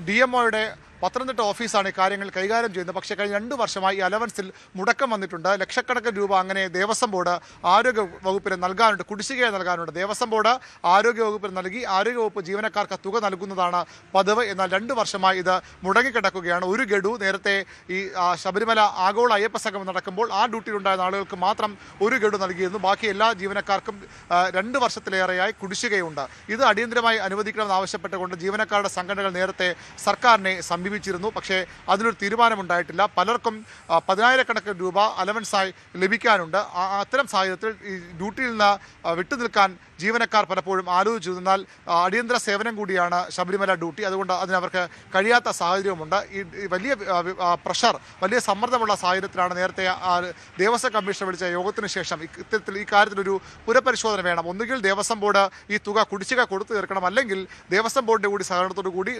DMOയുടെ പത്തനംതിട്ട ഓഫീസാണ് ഈ കാര്യങ്ങൾ കൈകാര്യം ചെയ്യുന്നത്. പക്ഷേ കഴിഞ്ഞ 2 വർഷമായി ഈ അലവൻസിൽ മുടക്കം വന്നിട്ടുണ്ട്. ലക്ഷക്കണക്കിന് രൂപ അങ്ങനെ ദേവസ്വം ബോർഡ് ആരോഗ്യ വകുപ്പിന് നൽകാനുണ്ട്, കുടിശ്ശികയെ നൽകാനുണ്ട്. ദേവസ്വം ബോർഡ് ആരോഗ്യ വകുപ്പിന് നൽകി ആരോഗ്യവകുപ്പ് ജീവനക്കാർക്ക് തുക നൽകുന്നതാണ് പതിവ്. എന്നാൽ 2 വർഷമായി ഇത് മുടങ്ങിക്കിടക്കുകയാണ്. ഒരു ഗഡു നേരത്തെ ഈ ശബരിമല ആഗോള അയ്യപ്പ സംഗമം നടക്കുമ്പോൾ ആ ഡ്യൂട്ടിയിലുണ്ടായിരുന്ന ആളുകൾക്ക് മാത്രം ഒരു ഗഡു നൽകിയിരുന്നു. ബാക്കി എല്ലാ ജീവനക്കാർക്കും 2 വർഷത്തിലേറെയായി കുടിശ്ശികയുണ്ട്. ഇത് അടിയന്തരമായി അനുവദിക്കണമെന്ന് ആവശ്യപ്പെട്ടുകൊണ്ട് ജീവനക്കാരുടെ സംഘടനകൾ നേരത്തെ സർക്കാരിനെ സമീപിച്ചിരുന്നു. പക്ഷേ അതിനൊരു തീരുമാനമുണ്ടായിട്ടില്ല. പലർക്കും 10,000-കണക്കിന് രൂപ അലവൻസായി ലഭിക്കാനുണ്ട്. അത്തരം സാഹചര്യത്തിൽ ഈ ഡ്യൂട്ടിയിൽ നിന്ന് വിട്ടുനിൽക്കാൻ ജീവനക്കാർ പലപ്പോഴും ആലോചിച്ചു. എന്നാൽ അടിയന്തര സേവനം കൂടിയാണ് ശബരിമല ഡ്യൂട്ടി. അതുകൊണ്ട് അതിനവർക്ക് കഴിയാത്ത സാഹചര്യവുമുണ്ട്. ഈ വലിയ പ്രഷർ, വലിയ സമ്മർദ്ദമുള്ള സാഹചര്യത്തിലാണ് നേരത്തെ ദേവസ്വം കമ്മീഷൻ വിളിച്ച യോഗത്തിന് ശേഷം ഇത്തരത്തിൽ ഈ കാര്യത്തിലൊരു പുനഃപരിശോധന വേണം. ഒന്നുകിൽ ദേവസ്വം ബോർഡ് ഈ തുക കുടിശ്ശിക കൊടുത്തു തീർക്കണം, അല്ലെങ്കിൽ ദേവസ്വം ബോർഡിന്റെ കൂടി സഹകരണത്തോടു കൂടി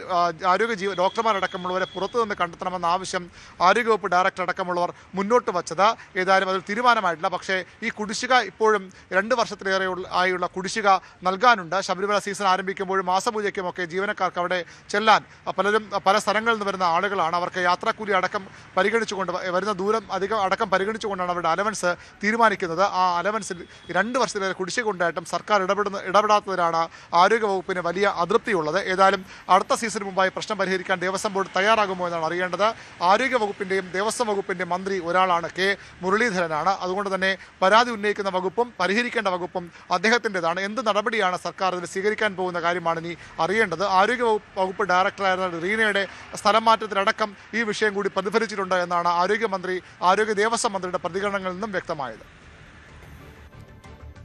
ഡോക്ടർമാരടക്കമുള്ളവരെ പുറത്തുനിന്ന് കണ്ടെത്തണമെന്ന ആവശ്യം ആരോഗ്യവകുപ്പ് ഡയറക്ടർ അടക്കമുള്ളവർ മുന്നോട്ട് വച്ചത്. ഏതായാലും അതിൽ തീരുമാനമായിട്ടില്ല. പക്ഷേ ഈ കുടിശ്ശിക ഇപ്പോഴും 2 വർഷത്തിലേറെ ആയുള്ള കുടിശ്ശിക നൽകാനുണ്ട്. ശബരിമല സീസൺ ആരംഭിക്കുമ്പോഴും മാസപൂജയ്ക്കുമൊക്കെ ജീവനക്കാർക്ക് അവിടെ ചെല്ലാൻ പലരും പല സ്ഥലങ്ങളിൽ നിന്ന് വരുന്ന ആളുകളാണ്. അവർക്ക് യാത്രാക്കൂലി അടക്കം പരിഗണിച്ചുകൊണ്ട് വരുന്ന ദൂരം അടക്കം പരിഗണിച്ചുകൊണ്ടാണ് അവരുടെ അലവൻസ് തീരുമാനിക്കുന്നത്. ആ അലവൻസിൽ 2 വർഷത്തിലേറെ കുടിശ്ശിക ഉണ്ടായിട്ടും സർക്കാർ ഇടപെടാത്തതിനാണ് ആരോഗ്യവകുപ്പിന് വലിയ അതൃപ്തിയുള്ളത്. ഏതായാലും അടുത്ത സീസണിന് മുമ്പായി പ്രശ്നം പരിഹരിക്കാൻ ദേവസ്വം ബോർഡ് തയ്യാറാകുമോ എന്നാണ് അറിയേണ്ടത്. ആരോഗ്യവകുപ്പിന്റെയും ദേവസ്വം വകുപ്പിന്റെ മന്ത്രി ഒരാളാണ്, കെ മുരളീധരനാണ്. അതുകൊണ്ട് തന്നെ പരാതി ഉന്നയിക്കുന്ന വകുപ്പും പരിഹരിക്കേണ്ട വകുപ്പും അദ്ദേഹത്തിൻ്റെതാണ്. എന്ത് നടപടിയാണ് സർക്കാർ ഇതിൽ സ്വീകരിക്കാൻ പോകുന്ന കാര്യമാണ് ഇനി അറിയേണ്ടത്. ആരോഗ്യ വകുപ്പ് ഡയറക്ടറായിരുന്ന റീനയുടെ സ്ഥലം മാറ്റത്തിലടക്കം ഈ വിഷയം കൂടി പ്രതിഫലിച്ചിട്ടുണ്ട് എന്നാണ് ആരോഗ്യ ദേവസ്വം മന്ത്രിയുടെ പ്രതികരണങ്ങളിൽ നിന്നും വ്യക്തമായത്.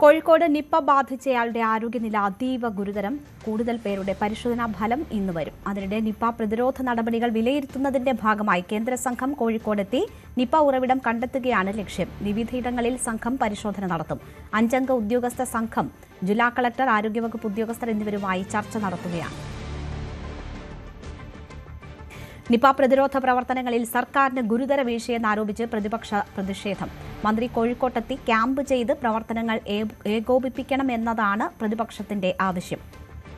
കോഴിക്കോട് നിപ്പ ബാധിച്ചയാളുടെ ആരോഗ്യനില അതീവ ഗുരുതരം. കൂടുതൽ പേരുടെ പരിശോധനാ ഫലം ഇന്ന് വരും. അതിനിടെ നിപ്പ പ്രതിരോധ നടപടികൾ വിലയിരുത്തുന്നതിന്റെ ഭാഗമായി കേന്ദ്ര സംഘം കോഴിക്കോടെത്തി നിപ്പ ഉറവിടം കണ്ടെത്തുകയാണ് ലക്ഷ്യം. വിവിധയിടങ്ങളിൽ സംഘം പരിശോധന നടത്തും. 5 അംഗ ഉദ്യോഗസ്ഥ സംഘം ജില്ലാ കളക്ടർ, ആരോഗ്യവകുപ്പ് ഉദ്യോഗസ്ഥർ എന്നിവരുമായി ചർച്ച നടത്തുകയാണ്. നിപ പ്രതിരോധ പ്രവർത്തനങ്ങളിൽ സർക്കാരിന് ഗുരുതര വീഴ്ചയെന്നാരോപിച്ച് പ്രതിപക്ഷ പ്രതിഷേധം. മന്ത്രി കോഴിക്കോട്ടെത്തി ക്യാമ്പ് ചെയ്ത് പ്രവർത്തനങ്ങൾ ഏകോപിപ്പിക്കണമെന്നതാണ് പ്രതിപക്ഷത്തിന്റെ ആവശ്യം.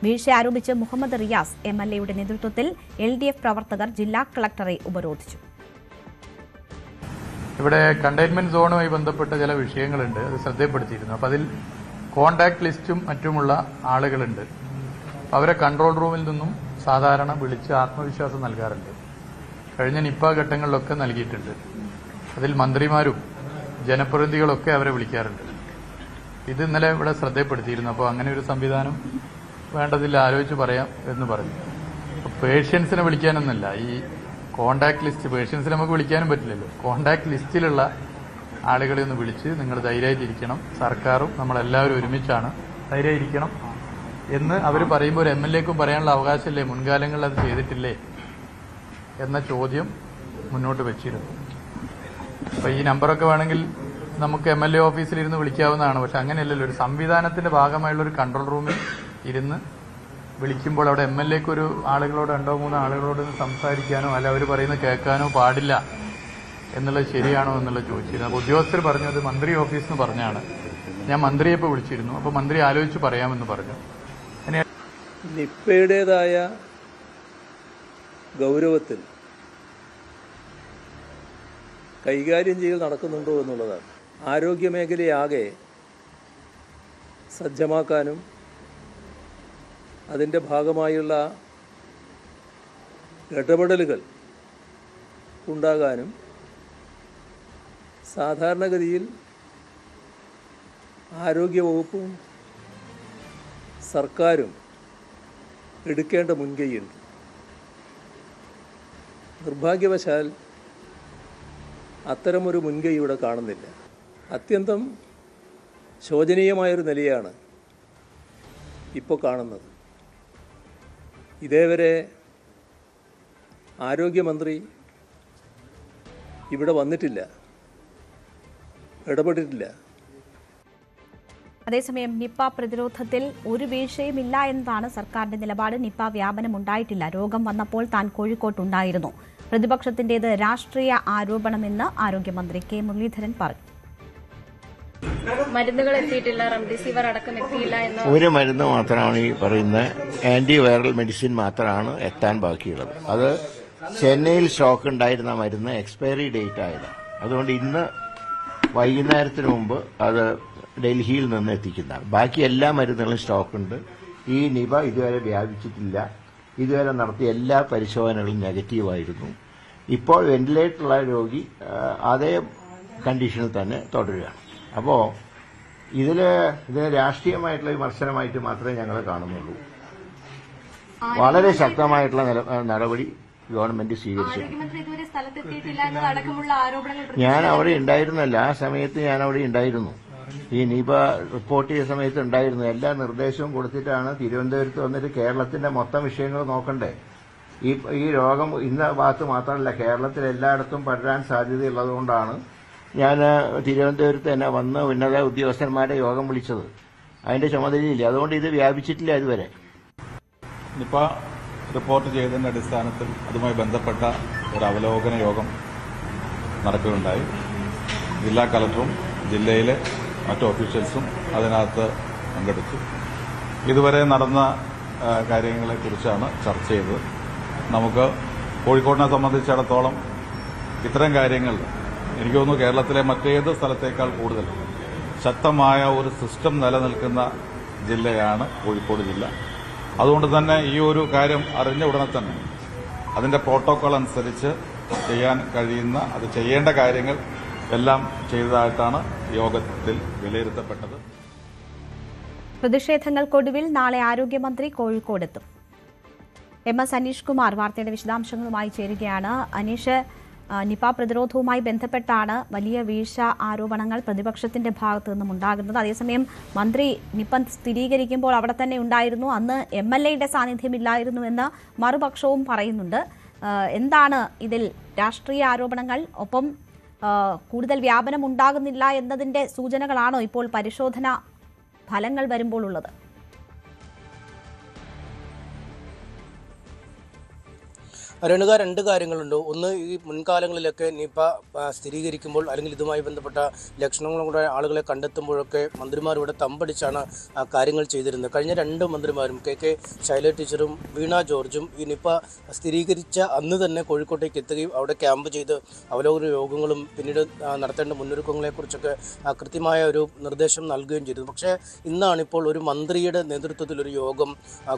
വീഴ്ച ആരോപിച്ച് മുഹമ്മദ് റിയാസ് MLAയുടെ നേതൃത്വത്തിൽ LDF പ്രവർത്തകർ ജില്ലാ കളക്ടറെ ഉപരോധിച്ചു. ഇവിടെ കണ്ടെയ്ൻമെന്റ് സോണുമായി ബന്ധപ്പെട്ട ചില വിഷയങ്ങളുണ്ട്, അത് ശ്രദ്ധപ്പെടുത്തിയിരുന്നു. അപ്പോൾ അതിൽ കോണ്ടാക്ട് ലിസ്റ്റും മറ്റുമുള്ള ആളുകളുണ്ട്. അവരെ കൺട്രോൾ റൂമിൽ നിന്നും സാധാരണ വിളിച്ച് ആത്മവിശ്വാസം നൽകാറുണ്ട്. കഴിഞ്ഞ നിപ ഘട്ടങ്ങളിലൊക്കെ നൽകിയിട്ടുണ്ട്. അതിൽ മന്ത്രിമാരും ജനപ്രതിനിധികളൊക്കെ അവരെ വിളിക്കാറുണ്ട്. ഇത് ഇന്നലെ ഇവിടെ ശ്രദ്ധപ്പെടുത്തിയിരുന്നു. അപ്പോൾ അങ്ങനെ ഒരു സംവിധാനം വേണ്ടതില്ല, ആലോചിച്ച് പറയാം എന്ന് പറഞ്ഞു. പേഷ്യൻസിനെ വിളിക്കാനൊന്നുമല്ല, ഈ കോണ്ടാക്ട് ലിസ്റ്റ്, പേഷ്യൻസിനെ നമുക്ക് വിളിക്കാനും പറ്റില്ലല്ലോ. കോണ്ടാക്ട് ലിസ്റ്റിലുള്ള ആളുകളെ ഒന്ന് വിളിച്ച് നിങ്ങൾ ധൈര്യമായിട്ടിരിക്കണം, സർക്കാരും നമ്മളെല്ലാവരും ഒരുമിച്ചാണ്, ധൈര്യമായിരിക്കണം എന്ന് അവർ പറയുമ്പോൾ ഒരു MLAക്കും പറയാനുള്ള അവകാശമില്ലേ, മുൻകാലങ്ങളിൽ അത് ചെയ്തിട്ടില്ലേ എന്ന ചോദ്യം മുന്നോട്ട് വെച്ചിരുന്നു. അപ്പോൾ ഈ നമ്പറൊക്കെ വേണമെങ്കിൽ നമുക്ക് MLA ഓഫീസിലിരുന്ന് വിളിക്കാവുന്നതാണ്. പക്ഷെ അങ്ങനെയല്ലല്ലോ, ഒരു സംവിധാനത്തിന്റെ ഭാഗമായുള്ള ഒരു കൺട്രോൾ റൂമിൽ ഇരുന്ന് വിളിക്കുമ്പോൾ അവിടെ MLAക്ക് ഒരു ആളുകളോട് 2-3 ആളുകളോട് സംസാരിക്കാനോ അല്ല അവർ പറയുന്നത് കേൾക്കാനോ പാടില്ല എന്നുള്ളത് ശരിയാണോ എന്നുള്ളത് ചോദിച്ചിരുന്നു. അപ്പോൾ ഉദ്യോഗസ്ഥർ പറഞ്ഞത് മന്ത്രി ഓഫീസിൽ നിന്ന് പറഞ്ഞാണ്. ഞാൻ മന്ത്രിയെ ഇപ്പോൾ വിളിച്ചിരുന്നു, അപ്പോൾ മന്ത്രി ആലോചിച്ച് പറയാമെന്ന് പറഞ്ഞു. നിപ്പയുടേതായ ഗൗരവത്തിൽ കൈകാര്യം ചെയ്യൽ നടക്കുന്നുണ്ടോ എന്നുള്ളതാണ്. ആരോഗ്യമേഖലയാകെ സജ്ജമാക്കാനും അതിൻ്റെ ഭാഗമായുള്ള ഇടപെടലുകൾ ഉണ്ടാകാനും സാധാരണഗതിയിൽ ആരോഗ്യവകുപ്പും സർക്കാരും എടുക്കേണ്ട മുൻകൈയുണ്ട്. നിർഭാഗ്യവശാൽ അത്തരമൊരു മുൻകൈ ഇവിടെ കാണുന്നില്ല. അത്യന്തം ശോചനീയമായൊരു നിലയാണ് ഇപ്പോൾ കാണുന്നത്. ഇതേവരെ ആരോഗ്യമന്ത്രി ഇവിടെ വന്നിട്ടില്ല, ഇടപെട്ടിട്ടില്ല. അതേസമയം നിപ പ്രതിരോധത്തിൽ ഒരു വീഴ്ചയുമില്ല എന്നതാണ് സർക്കാരിന്റെ നിലപാട്. നിപ വ്യാപനം ഉണ്ടായിട്ടില്ല, രോഗം വന്നപ്പോൾ താൻ കോഴിക്കോട്ടുണ്ടായിരുന്നു. പ്രതിപക്ഷത്തിന്റേത് രാഷ്ട്രീയ ആരോപണമെന്ന് ആരോഗ്യമന്ത്രി കെ മുരളീധരൻ പറഞ്ഞു. മരുന്നുകൾ എത്തിയിട്ടില്ല, റെംഡെസിവിർ അടക്കം എത്തിയില്ല എന്ന് ഒരു മരുന്ന് മാത്രമാണ് ഈ പറയുന്ന ആന്റിവൈറൽ മെഡിസിൻ മാത്രമാണ് എത്താൻ ബാക്കിയുള്ളത്. അത് ചെന്നൈയിൽ സ്റ്റോക്ക് ഉണ്ടായിരുന്ന മരുന്ന് എക്സ്പയറി ഡേറ്റ് ആയതാണ്. അതുകൊണ്ട് ഇന്ന് വൈകുന്നേരത്തിന് മുമ്പ് അത് ഡൽഹിയിൽ നിന്ന് എത്തിക്കുന്നതാണ്. ബാക്കി എല്ലാ മരുന്നുകളും സ്റ്റോക്കുണ്ട്. ഈ നിപ ഇതുവരെ വ്യാപിച്ചിട്ടില്ല. ഇതുവരെ നടത്തിയ എല്ലാ പരിശോധനകളും നെഗറ്റീവായിരുന്നു. ഇപ്പോൾ വെന്റിലേറ്ററുള്ള രോഗി അതേ കണ്ടീഷനിൽ തന്നെ തുടരുകയാണ്. അപ്പോൾ ഇത് രാഷ്ട്രീയമായിട്ടുള്ള വിമർശനമായിട്ട് മാത്രമേ ഞങ്ങൾ കാണുന്നുള്ളൂ. വളരെ ശക്തമായിട്ടുള്ള നടപടി ഗവൺമെന്റ് സ്വീകരിച്ചിട്ടുണ്ട്. ഞാൻ അവിടെ ഉണ്ടായിരുന്നല്ല, ആ സമയത്ത് ഞാൻ അവിടെ ഉണ്ടായിരുന്നു. ഈ നിപ റിപ്പോർട്ട് ചെയ്ത സമയത്ത് ഉണ്ടായിരുന്നു. എല്ലാ നിർദ്ദേശവും കൊടുത്തിട്ടാണ് തിരുവനന്തപുരത്ത് വന്നിട്ട് കേരളത്തിന്റെ മൊത്തം വിഷയങ്ങൾ നോക്കണ്ടേ. ഈ രോഗം ഇന്ന ഭാഗത്ത് മാത്രമല്ല, കേരളത്തിൽ എല്ലായിടത്തും പടരാൻ സാധ്യതയുള്ളതുകൊണ്ടാണ് ഞാൻ തിരുവനന്തപുരത്ത് തന്നെ വന്ന് ഉന്നത ഉദ്യോഗസ്ഥന്മാരുടെ യോഗം വിളിച്ചത്. അതിന്റെ ചുമതലയില്ല. അതുകൊണ്ട് ഇത് വ്യാപിച്ചിട്ടില്ല ഇതുവരെ. നിപ റിപ്പോർട്ട് ചെയ്തതിന്റെ അടിസ്ഥാനത്തിൽ അതുമായി ബന്ധപ്പെട്ട ഒരു അവലോകന യോഗം നടക്കുകയുണ്ടായി. ജില്ലാ കളക്ടറും ജില്ലയിലെ മറ്റ് ഓഫീഷ്യൽസും അതിനകത്ത് പങ്കെടുത്തു. ഇതുവരെ നടന്ന കാര്യങ്ങളെക്കുറിച്ചാണ് ചർച്ച ചെയ്തത്. നമുക്ക് കോഴിക്കോടിനെ സംബന്ധിച്ചിടത്തോളം ഇത്തരം കാര്യങ്ങൾ എനിക്ക് തോന്നുന്നു കേരളത്തിലെ മറ്റേത് സ്ഥലത്തേക്കാൾ കൂടുതൽ ശക്തമായ ഒരു സിസ്റ്റം നിലനിൽക്കുന്ന ജില്ലയാണ് കോഴിക്കോട് ജില്ല. അതുകൊണ്ട് തന്നെ ഈ ഒരു കാര്യം അറിഞ്ഞ ഉടനെ തന്നെ അതിന്റെ പ്രോട്ടോകോൾ അനുസരിച്ച് ചെയ്യാൻ കഴിയുന്ന, അത് ചെയ്യേണ്ട കാര്യങ്ങൾ എല്ലാം ചെയ്തതായിട്ടാണ് യോഗത്തിൽ വിലയിരുത്തപ്പെട്ടത്. പ്രതിഷേധങ്ങൾക്കൊടുവിൽ നാളെ ആരോഗ്യമന്ത്രി കോഴിക്കോടെത്തും. MS അനീഷ് കുമാർ വാർത്തയുടെ വിശദാംശങ്ങളുമായി ചേരുകയാണ്. അനീഷ്, നിപ പ്രതിരോധവുമായി ബന്ധപ്പെട്ടാണ് വലിയ വീഴ്ച ആരോപണങ്ങൾ പ്രതിപക്ഷത്തിന്റെ ഭാഗത്തു നിന്നും ഉണ്ടാകുന്നത്. അതേസമയം മന്ത്രി നിപ സ്ഥിരീകരിക്കുമ്പോൾ അവിടെ തന്നെ ഉണ്ടായിരുന്നു, അന്ന് MLAയുടെ സാന്നിധ്യമില്ലായിരുന്നുവെന്ന് മറുപക്ഷവും പറയുന്നുണ്ട്. എന്താണ് ഇതിൽ രാഷ്ട്രീയ ആരോപണങ്ങൾ, ഒപ്പം കൂടുതൽ വ്യാപനം ഉണ്ടാകുന്നില്ല എന്നതിന്റെ സൂചനകളാണോ ഇപ്പോൾ പരിശോധന ഫലങ്ങൾ വരുമ്പോൾ ഉള്ളത്? രേണുക, രണ്ട് കാര്യങ്ങളുണ്ട്. ഒന്ന്, ഈ മുൻകാലങ്ങളിലൊക്കെ നിപ സ്ഥിരീകരിക്കുമ്പോൾ അല്ലെങ്കിൽ ഇതുമായി ബന്ധപ്പെട്ട ലക്ഷണങ്ങളുടെ ആളുകളെ കണ്ടെത്തുമ്പോഴൊക്കെ മന്ത്രിമാർ ഇവിടെ തമ്പടിച്ചാണ് കാര്യങ്ങൾ ചെയ്തിരുന്നത്. കഴിഞ്ഞ രണ്ട് മന്ത്രിമാരും KK ശൈല ടീച്ചറും വീണ ജോർജും ഈ നിപ സ്ഥിരീകരിച്ച അന്ന് തന്നെ കോഴിക്കോട്ടേക്ക് എത്തുകയും അവിടെ ക്യാമ്പ് ചെയ്ത് അവലോകന യോഗങ്ങളും പിന്നീട് നടത്തേണ്ട മുന്നൊരുക്കങ്ങളെക്കുറിച്ചൊക്കെ കൃത്യമായ ഒരു നിർദ്ദേശം നൽകുകയും ചെയ്തു. പക്ഷേ ഇന്നാണിപ്പോൾ ഒരു മന്ത്രിയുടെ നേതൃത്വത്തിൽ ഒരു യോഗം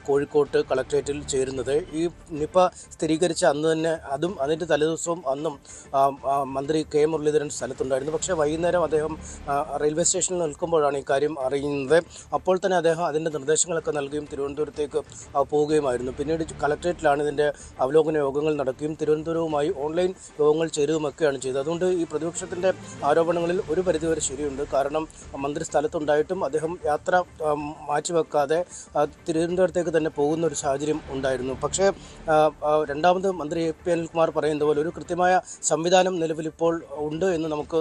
കോഴിക്കോട്ട് കളക്ട്രേറ്റിൽ ചേരുന്നത്. ഈ നിപ സ്ഥിരീകരിച്ച അന്ന് തന്നെ, അതും അതിൻ്റെ തലേദിവസവും അന്നും മന്ത്രി K മുരളീധരൻ സ്ഥലത്തുണ്ടായിരുന്നു. പക്ഷേ വൈകുന്നേരം അദ്ദേഹം റെയിൽവേ സ്റ്റേഷനിൽ നിൽക്കുമ്പോഴാണ് ഈ കാര്യം അറിയുന്നത്. അപ്പോൾ തന്നെ അദ്ദേഹം അതിൻ്റെ നിർദ്ദേശങ്ങളൊക്കെ നൽകുകയും തിരുവനന്തപുരത്തേക്ക് പോവുകയുമായിരുന്നു. പിന്നീട് കളക്ട്രേറ്റിലാണ് ഇതിൻ്റെ അവലോകന യോഗങ്ങൾ നടക്കുകയും തിരുവനന്തപുരവുമായി ഓൺലൈൻ യോഗങ്ങൾ ചേരുകയുമൊക്കെയാണ് ചെയ്തത്. അതുകൊണ്ട് ഈ പ്രതിപക്ഷത്തിൻ്റെ ആരോപണങ്ങളിൽ ഒരു പരിധിവരെ ശരിയുണ്ട്. കാരണം മന്ത്രി സ്ഥലത്തുണ്ടായിട്ടും അദ്ദേഹം യാത്ര മാറ്റിവെക്കാതെ തിരുവനന്തപുരത്തേക്ക് തന്നെ പോകുന്ന ഒരു സാഹചര്യം ഉണ്ടായിരുന്നു. പക്ഷേ രണ്ടാമത് മന്ത്രി AP അനിൽകുമാർ പറയുന്നത് പോലെ ഒരു കൃത്യമായ സംവിധാനം നിലവിലിപ്പോൾ ഉണ്ട് എന്ന് നമുക്ക്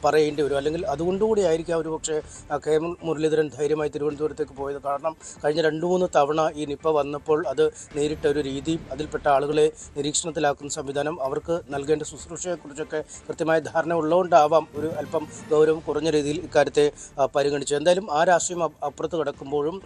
പറയേണ്ടി വരും. അല്ലെങ്കിൽ അതുകൊണ്ടുകൂടി ആയിരിക്കും ഒരു പക്ഷേ K മുരളീധരൻ ധൈര്യമായി തിരുവനന്തപുരത്തേക്ക് പോയത്. കാരണം കഴിഞ്ഞ 2-3 തവണ ഈ നിപ വന്നപ്പോൾ അത് നേരിട്ട ഒരു രീതിയും അതിൽപ്പെട്ട ആളുകളെ നിരീക്ഷണത്തിലാക്കുന്ന സംവിധാനം, അവർക്ക് നൽകേണ്ട ശുശ്രൂഷയെക്കുറിച്ചൊക്കെ കൃത്യമായ ധാരണ ഉള്ളതുകൊണ്ടാവാം ഒരു അല്പം ഗൗരവം കുറഞ്ഞ രീതിയിൽ ഇക്കാര്യത്തെ പരിഗണിച്ചു. എന്തായാലും ആ രാഷ്ട്രീയം അപ്പുറത്ത് കിടക്കുമ്പോഴും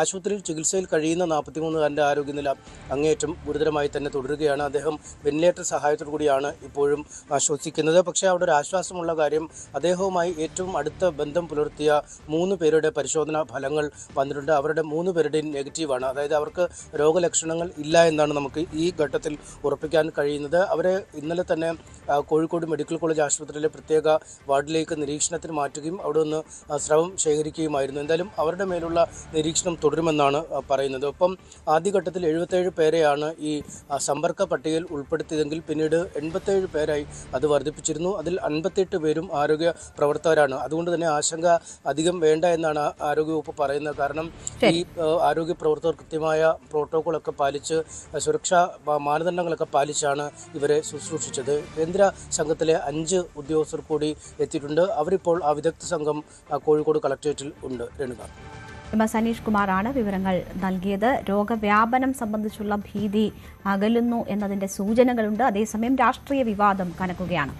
ആശുപത്രിയിൽ ചികിത്സയിൽ കഴിയുന്ന 43-കാരൻ്റെ ആരോഗ്യനില അങ്ങേയറ്റം ഗുരുതരമായി തന്നെ തുടരുകയാണ്. അദ്ദേഹം വെന്റിലേറ്റർ സഹായത്തോടു കൂടിയാണ് ഇപ്പോഴും ശ്വസിക്കുന്നത്. പക്ഷേ അവിടെ ഒരു ആശ്വാസമുള്ള കാര്യം, അദ്ദേഹവുമായി ഏറ്റവും അടുത്ത ബന്ധം പുലർത്തിയ 3 പേരുടെ പരിശോധനാ ഫലങ്ങൾ വന്നിട്ടുണ്ട്. അവരുടെ 3 പേരുടെയും നെഗറ്റീവാണ്. അതായത് അവർക്ക് രോഗലക്ഷണങ്ങൾ ഇല്ല എന്നാണ് നമുക്ക് ഈ ഘട്ടത്തിൽ ഉറപ്പിക്കാൻ കഴിയുന്നത്. അവരെ ഇന്നലെ തന്നെ കോഴിക്കോട് മെഡിക്കൽ കോളേജ് ആശുപത്രിയിലെ പ്രത്യേക വാർഡിലേക്ക് നിരീക്ഷണത്തിന് മാറ്റുകയും അവിടെ നിന്ന് സ്രവം ശേഖരിക്കുകയുമായിരുന്നു. എന്തായാലും അവരുടെ മേലുള്ള നിരീക്ഷണം തുടരുമെന്നാണ് പറയുന്നത്. ഒപ്പം ആദ്യഘട്ടത്തിൽ 77 പേരെയാണ് ഈ സമ്പർക്ക പട്ടികയിൽ ഉൾപ്പെടുത്തിയതെങ്കിൽ പിന്നീട് 87 പേരായി അത് വർദ്ധിപ്പിച്ചിരുന്നു. അതിൽ 58 പേരും ആരോഗ്യ പ്രവർത്തകരാണ്. അതുകൊണ്ട് തന്നെ ആശങ്ക അധികം വേണ്ട എന്നാണ് ആരോഗ്യവകുപ്പ് പറയുന്നത്. കാരണം ഈ ആരോഗ്യ പ്രവർത്തകർ കൃത്യമായ പ്രോട്ടോക്കോളൊക്കെ പാലിച്ച് സുരക്ഷാ മാനദണ്ഡങ്ങളൊക്കെ പാലിച്ചാണ് ഇവരെ ശുശ്രൂഷിച്ചത്. കേന്ദ്ര സംഘത്തിലെ 5 ഉദ്യോഗസ്ഥർ കൂടി എത്തിയിട്ടുണ്ട്. അവരിപ്പോൾ ആ വിദഗ്ധ സംഘം കോഴിക്കോട് കളക്ട്രേറ്റിൽ ഉണ്ട്. രേണുക, സനീഷ് കുമാറാണ് വിവരങ്ങൾ നൽകിയത്. രോഗവ്യാപനം സംബന്ധിച്ചുള്ള ഭീതി അകലുന്നു എന്നതിന്റെ സൂചനകളുണ്ട്. അതേസമയം രാഷ്ട്രീയ വിവാദം കനക്കുകയാണ്.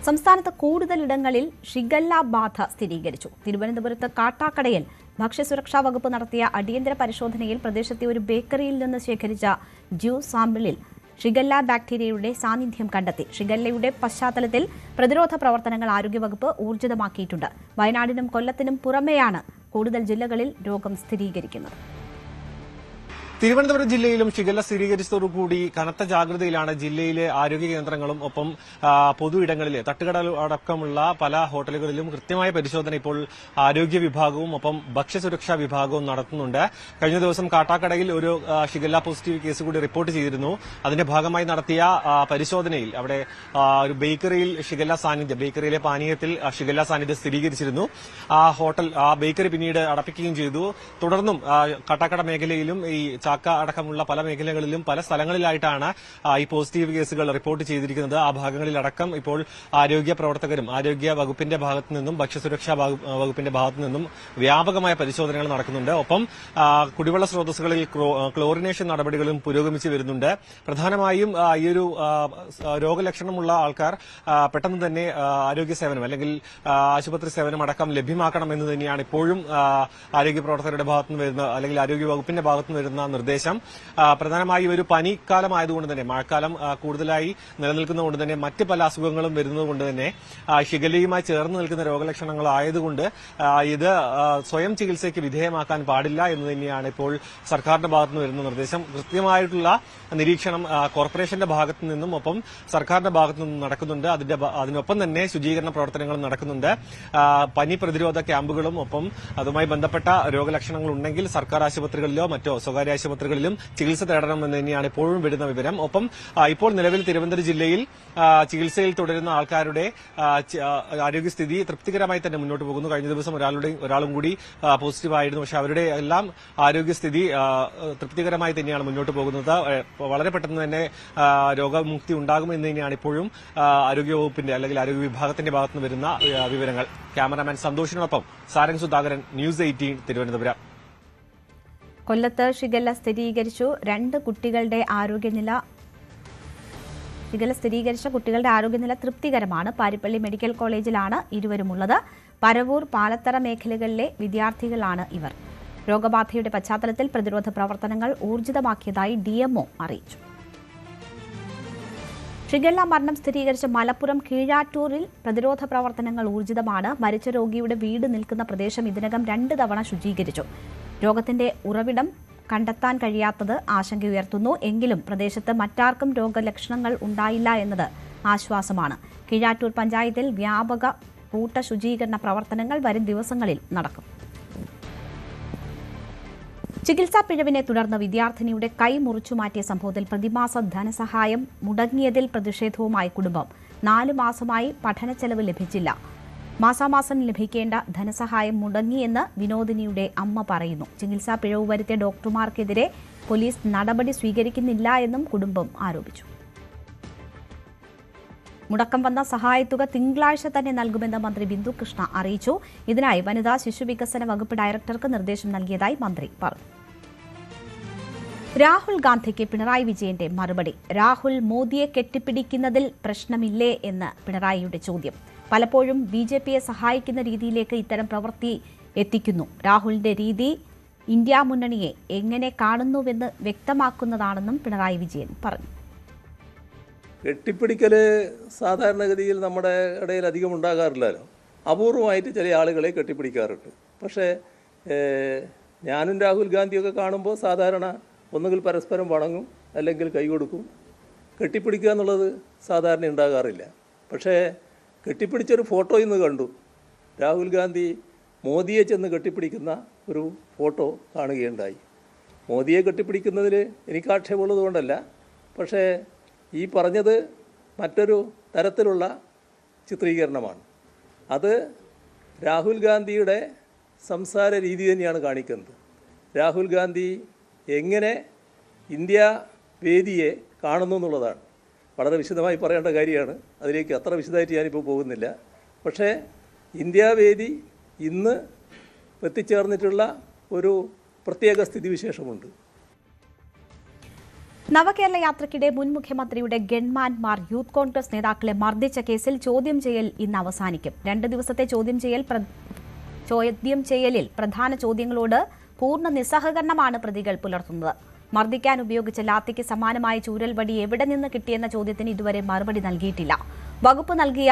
സംസ്ഥാനത്ത് കൂടുതലിടങ്ങളിൽ ഷിഗല്ല ബാധ സ്ഥിരീകരിച്ചു. തിരുവനന്തപുരത്ത് കാട്ടാക്കടയിൽ ഭക്ഷ്യസുരക്ഷാ വകുപ്പ് നടത്തിയ അടിയന്തര പരിശോധനയിൽ പ്രദേശത്തെ ഒരു ബേക്കറിയിൽ നിന്ന് ശേഖരിച്ച ജ്യൂസ് സാമ്പിളിൽ ഷിഗല്ല ബാക്ടീരിയയുടെ സാന്നിധ്യം കണ്ടെത്തി. ഷിഗല്ലയുടെ പശ്ചാത്തലത്തിൽ പ്രതിരോധ പ്രവർത്തനങ്ങൾ ആരോഗ്യവകുപ്പ് ഊർജിതമാക്കിയിട്ടുണ്ട്. വയനാടിനും കൊല്ലത്തിനും പുറമെയാണ് കൂടുതൽ ജില്ലകളിൽ രോഗം സ്ഥിരീകരിക്കുന്നത്. തിരുവനന്തപുരം ജില്ലയിലും ഷിഗല്ല സ്ഥിരീകരിച്ചതോടുകൂടി കനത്ത ജാഗ്രതയിലാണ് ജില്ലയിലെ ആരോഗ്യ കേന്ദ്രങ്ങളും ഒപ്പം പൊതു ഇടങ്ങളിലെ തട്ടുകട അടക്കമുള്ള പല ഹോട്ടലുകളിലും കൃത്യമായ പരിശോധന ഇപ്പോൾ ആരോഗ്യ വിഭാഗവും ഒപ്പം ഭക്ഷ്യസുരക്ഷാ വിഭാഗവും നടത്തുന്നുണ്ട്. കഴിഞ്ഞ ദിവസം കാട്ടാക്കടയിൽ ഒരു ഷിഗല്ല പോസിറ്റീവ് കേസ് കൂടി റിപ്പോർട്ട് ചെയ്തിരുന്നു. അതിന്റെ ഭാഗമായി നടത്തിയ പരിശോധനയിൽ അവിടെ ഒരു ബേക്കറിയിൽ ഷിഗല്ല സാന്നിധ്യം, ബേക്കറിയിലെ പാനീയത്തിൽ ഷിഗല്ല സാന്നിധ്യം സ്ഥിരീകരിച്ചിരുന്നു. ആ ബേക്കറി പിന്നീട് അടപ്പിക്കുകയും ചെയ്തു. തുടർന്നും കാട്ടാക്കട മേഖലയിലും ഈ ചാക്ക അടക്കമുള്ള പല മേഖലകളിലും പല സ്ഥലങ്ങളിലായിട്ടാണ് ഈ പോസിറ്റീവ് കേസുകൾ റിപ്പോർട്ട് ചെയ്തിരിക്കുന്നത്. ആ ഭാഗങ്ങളിലടക്കം ഇപ്പോൾ ആരോഗ്യ പ്രവർത്തകരും ആരോഗ്യ വകുപ്പിന്റെ ഭാഗത്തു നിന്നും ഭക്ഷ്യസുരക്ഷാ വകുപ്പിന്റെ ഭാഗത്തു നിന്നും വ്യാപകമായ പരിശോധനകൾ നടക്കുന്നുണ്ട്. ഒപ്പം കുടിവെള്ള സ്രോതസ്സുകളിൽ ക്ലോറിനേഷൻ നടപടികളും പുരോഗമിച്ചു വരുന്നുണ്ട്. പ്രധാനമായും ഈ ഒരു രോഗലക്ഷണമുള്ള ആൾക്കാർ പെട്ടെന്ന് തന്നെ ആരോഗ്യ സേവനം അല്ലെങ്കിൽ ആശുപത്രി സേവനം അടക്കം ലഭ്യമാക്കണമെന്ന് തന്നെയാണ് ഇപ്പോഴും ആരോഗ്യ പ്രവർത്തകരുടെ ഭാഗത്തുനിന്ന് വരുന്ന അല്ലെങ്കിൽ ആരോഗ്യ വകുപ്പിന്റെ ഭാഗത്തുനിന്ന് വരുന്ന നിർദ്ദേശം. പ്രധാനമായും ഒരു പനിക്കാലമായതുകൊണ്ട് തന്നെ, മഴക്കാലം കൂടുതലായി നിലനിൽക്കുന്നതുകൊണ്ട് തന്നെ മറ്റ് പല അസുഖങ്ങളും വരുന്നതുകൊണ്ട് തന്നെ ഷിഗല്ലയുമായി ചേർന്ന് നിൽക്കുന്ന രോഗലക്ഷണങ്ങളായതുകൊണ്ട് ഇത് സ്വയം ചികിത്സയ്ക്ക് വിധേയമാക്കാൻ പാടില്ല എന്ന് തന്നെയാണ് ഇപ്പോൾ സർക്കാരിന്റെ ഭാഗത്തുനിന്ന് വരുന്ന നിർദ്ദേശം. കൃത്യമായിട്ടുള്ള നിരീക്ഷണം കോർപ്പറേഷന്റെ ഭാഗത്തു നിന്നും ഒപ്പം സർക്കാരിന്റെ ഭാഗത്തു നിന്നും നടക്കുന്നുണ്ട്. അതിനൊപ്പം തന്നെ ശുചീകരണ പ്രവർത്തനങ്ങളും നടക്കുന്നുണ്ട്. പനി പ്രതിരോധ ക്യാമ്പുകളും ഒപ്പം അതുമായി ബന്ധപ്പെട്ട രോഗലക്ഷണങ്ങൾ ഉണ്ടെങ്കിൽ സർക്കാർ ആശുപത്രികളിലോ മറ്റോ സ്വകാര്യ ആശുപത്രികളിലും ചികിത്സ തേടണമെന്ന് തന്നെയാണ് ഇപ്പോഴും വരുന്ന വിവരം. ഒപ്പം ഇപ്പോൾ നിലവിൽ തിരുവനന്തപുരം ജില്ലയിൽ ചികിത്സയിൽ തുടരുന്ന ആൾക്കാരുടെ ആരോഗ്യസ്ഥിതി തൃപ്തികരമായി തന്നെ മുന്നോട്ട് പോകുന്നു. കഴിഞ്ഞ ദിവസം ഒരാളും കൂടി പോസിറ്റീവായിരുന്നു. പക്ഷേ അവരുടെ എല്ലാം ആരോഗ്യസ്ഥിതി തൃപ്തികരമായി തന്നെയാണ് മുന്നോട്ട് പോകുന്നത്. വളരെ പെട്ടെന്ന് തന്നെ രോഗമുക്തി ഉണ്ടാകുമെന്ന് തന്നെയാണ് ഇപ്പോഴും ആരോഗ്യവകുപ്പിന്റെ അല്ലെങ്കിൽ ആരോഗ്യ വിഭാഗത്തിന്റെ ഭാഗത്തുനിന്ന് വരുന്ന വിവരങ്ങൾ. ക്യാമറാമാൻ സന്തോഷിനൊപ്പം സാരംഗ് സുധാകരൻ, ന്യൂസ് 18 തിരുവനന്തപുരം. കൊല്ലത്ത് ഷിഗല്ല സ്ഥിരീകരിച്ചു. 2 കുട്ടികളുടെ ആരോഗ്യനില ഷിഗല്ല സ്ഥിരീകരിച്ച കുട്ടികളുടെ ആരോഗ്യനില തൃപ്തികരമാണ്. പാരിപ്പള്ളി മെഡിക്കൽ കോളേജിലാണ് ഇരുവരുമുള്ളത്. പരവൂർ, പാലത്തറ മേഖലകളിലെ വിദ്യാർത്ഥികളാണ് ഇവർ. രോഗബാധയുടെ പശ്ചാത്തലത്തിൽ പ്രതിരോധ പ്രവർത്തനങ്ങൾ ഊർജിതമാക്കിയതായി DMO അറിയിച്ചു. ഷിഗല്ല മരണം സ്ഥിരീകരിച്ച മലപ്പുറം കീഴാറ്റൂരിൽ പ്രതിരോധ പ്രവർത്തനങ്ങൾ ഊർജിതമാണ്. മരിച്ച രോഗിയുടെ വീട് നിൽക്കുന്ന പ്രദേശം ഇതിനകം 2 തവണ ശുചീകരിച്ചു. രോഗത്തിന്റെ ഉറവിടം കണ്ടെത്താൻ കഴിയാത്തത് ആശങ്കയുയർത്തുന്നു. എങ്കിലും പ്രദേശത്ത് മറ്റാർക്കും രോഗലക്ഷണങ്ങൾ ഉണ്ടായില്ല എന്നത് ആശ്വാസമാണ്. കീഴാറ്റൂർ പഞ്ചായത്തിൽ വ്യാപക കൂട്ട ശുചീകരണ പ്രവർത്തനങ്ങൾ വരും ദിവസങ്ങളിൽ നടക്കും. ചികിത്സാ പിഴവിനെ തുടർന്ന് വിദ്യാർത്ഥിനിയുടെ കൈ മുറിച്ചുമാറ്റിയ സംഭവത്തിൽ പ്രതിമാസ ധനസഹായം മുടങ്ങിയതിൽ പ്രതിഷേധവുമായി കുടുംബം. 4 മാസമായി പഠനച്ചെലവ് ലഭിച്ചില്ല. മാസാമാസം ലഭിക്കേണ്ട ധനസഹായം മുടങ്ങിയെന്ന് വിനോദിനിയുടെ അമ്മ പറയുന്നു. ചികിത്സാ പിഴവ് വരുത്തിയ ഡോക്ടർമാർക്കെതിരെ പോലീസ് നടപടി സ്വീകരിക്കുന്നില്ല എന്നും കുടുംബം ആരോപിച്ചു. മുടക്കം വന്ന സഹായത്തുക തിങ്കളാഴ്ച തന്നെ നൽകുമെന്ന് മന്ത്രി ബിന്ദു കൃഷ്ണ അറിയിച്ചു. ഇതിനായി വനിതാ ശിശുവികസന വകുപ്പ് ഡയറക്ടർക്ക് നിർദ്ദേശം നൽകിയതായി മന്ത്രി പറഞ്ഞു. രാഹുൽ ഗാന്ധിക്ക് പിണറായി വിജയന്റെ മറുപടി. രാഹുൽ മോദിയെ കെട്ടിപ്പിടിക്കുന്നതിൽ പ്രശ്നമില്ലേ എന്ന് പിണറായിയുടെ ചോദ്യം. പലപ്പോഴും BJPയെ സഹായിക്കുന്ന രീതിയിലേക്ക് ഇത്തരം പ്രവൃത്തി എത്തിക്കുന്നു. രാഹുലിന്റെ രീതി ഇന്ത്യ മുന്നണിയെ എങ്ങനെ കാണുന്നുവെന്ന് വ്യക്തമാക്കുന്നതാണെന്നും പിണറായി വിജയൻ പറഞ്ഞു. കെട്ടിപ്പിടിക്കൽ സാധാരണഗതിയിൽ നമ്മുടെ ഇടയിൽ അധികം ഉണ്ടാകാറില്ലല്ലോ. അപൂർവമായിട്ട് ചില ആളുകളെ കെട്ടിപ്പിടിക്കാറുണ്ട്. പക്ഷേ ഞാനും രാഹുൽ ഗാന്ധിയൊക്കെ കാണുമ്പോൾ സാധാരണ ഒന്നുകിൽ പരസ്പരം വണങ്ങും, അല്ലെങ്കിൽ കൈ കൊടുക്കും. കെട്ടിപ്പിടിക്കുക എന്നുള്ളത് സാധാരണ ഉണ്ടാകാറില്ല. പക്ഷേ കെട്ടിപ്പിടിച്ചൊരു ഫോട്ടോ ഇന്ന് കണ്ടു. രാഹുൽ ഗാന്ധി മോദിയെ ചെന്ന് കെട്ടിപ്പിടിക്കുന്ന ഒരു ഫോട്ടോ കാണുകയുണ്ടായി. മോദിയെ കെട്ടിപ്പിടിക്കുന്നതിൽ എനിക്ക് ആക്ഷേപമുള്ളത് കൊണ്ടല്ല, പക്ഷേ ഈ പറഞ്ഞത് മറ്റൊരു തരത്തിലുള്ള ചിത്രീകരണമാണ്. അത് രാഹുൽ ഗാന്ധിയുടെ സംസാര രീതി തന്നെയാണ് കാണിക്കുന്നത്. രാഹുൽ ഗാന്ധി എങ്ങനെ ഇന്ത്യ വേദിയെ കാണുന്നു എന്നുള്ളതാണ്. വളരെ വിശദമായി പറയേണ്ട കാര്യമാണ്. അതിലേക്ക് അത്ര വിശദമായിട്ട് ഞാനിപ്പോൾ പോകുന്നില്ല. പക്ഷേ ഇന്ത്യ വേദി ഇന്ന് എത്തിച്ചേർന്നിട്ടുള്ള ഒരു പ്രത്യേക സ്ഥിതിവിശേഷമുണ്ട്. നവകേരള യാത്രയ്ക്കിടെ മുൻ മുഖ്യമന്ത്രിയുടെ ഗൺമാൻമാർ യൂത്ത് കോൺഗ്രസ് നേതാക്കളെ മർദ്ദിച്ച കേസിൽ ചോദ്യം ചെയ്യൽ ഇന്ന് അവസാനിക്കും. 2 ദിവസത്തെ ചോദ്യം ചെയ്യലിൽ പ്രധാന ചോദ്യങ്ങളോട് പൂർണ്ണ നിസ്സഹകരണമാണ് പ്രതികൾ പുലർത്തുന്നത്. മർദ്ദിക്കാൻ ഉപയോഗിച്ച ലാത്തിക്ക് സമാനമായ ചൂരൽവടി എവിടെ നിന്ന് കിട്ടിയെന്ന ചോദ്യത്തിന് ഇതുവരെ മറുപടി നൽകിയിട്ടില്ല. വകുപ്പ് നൽകിയ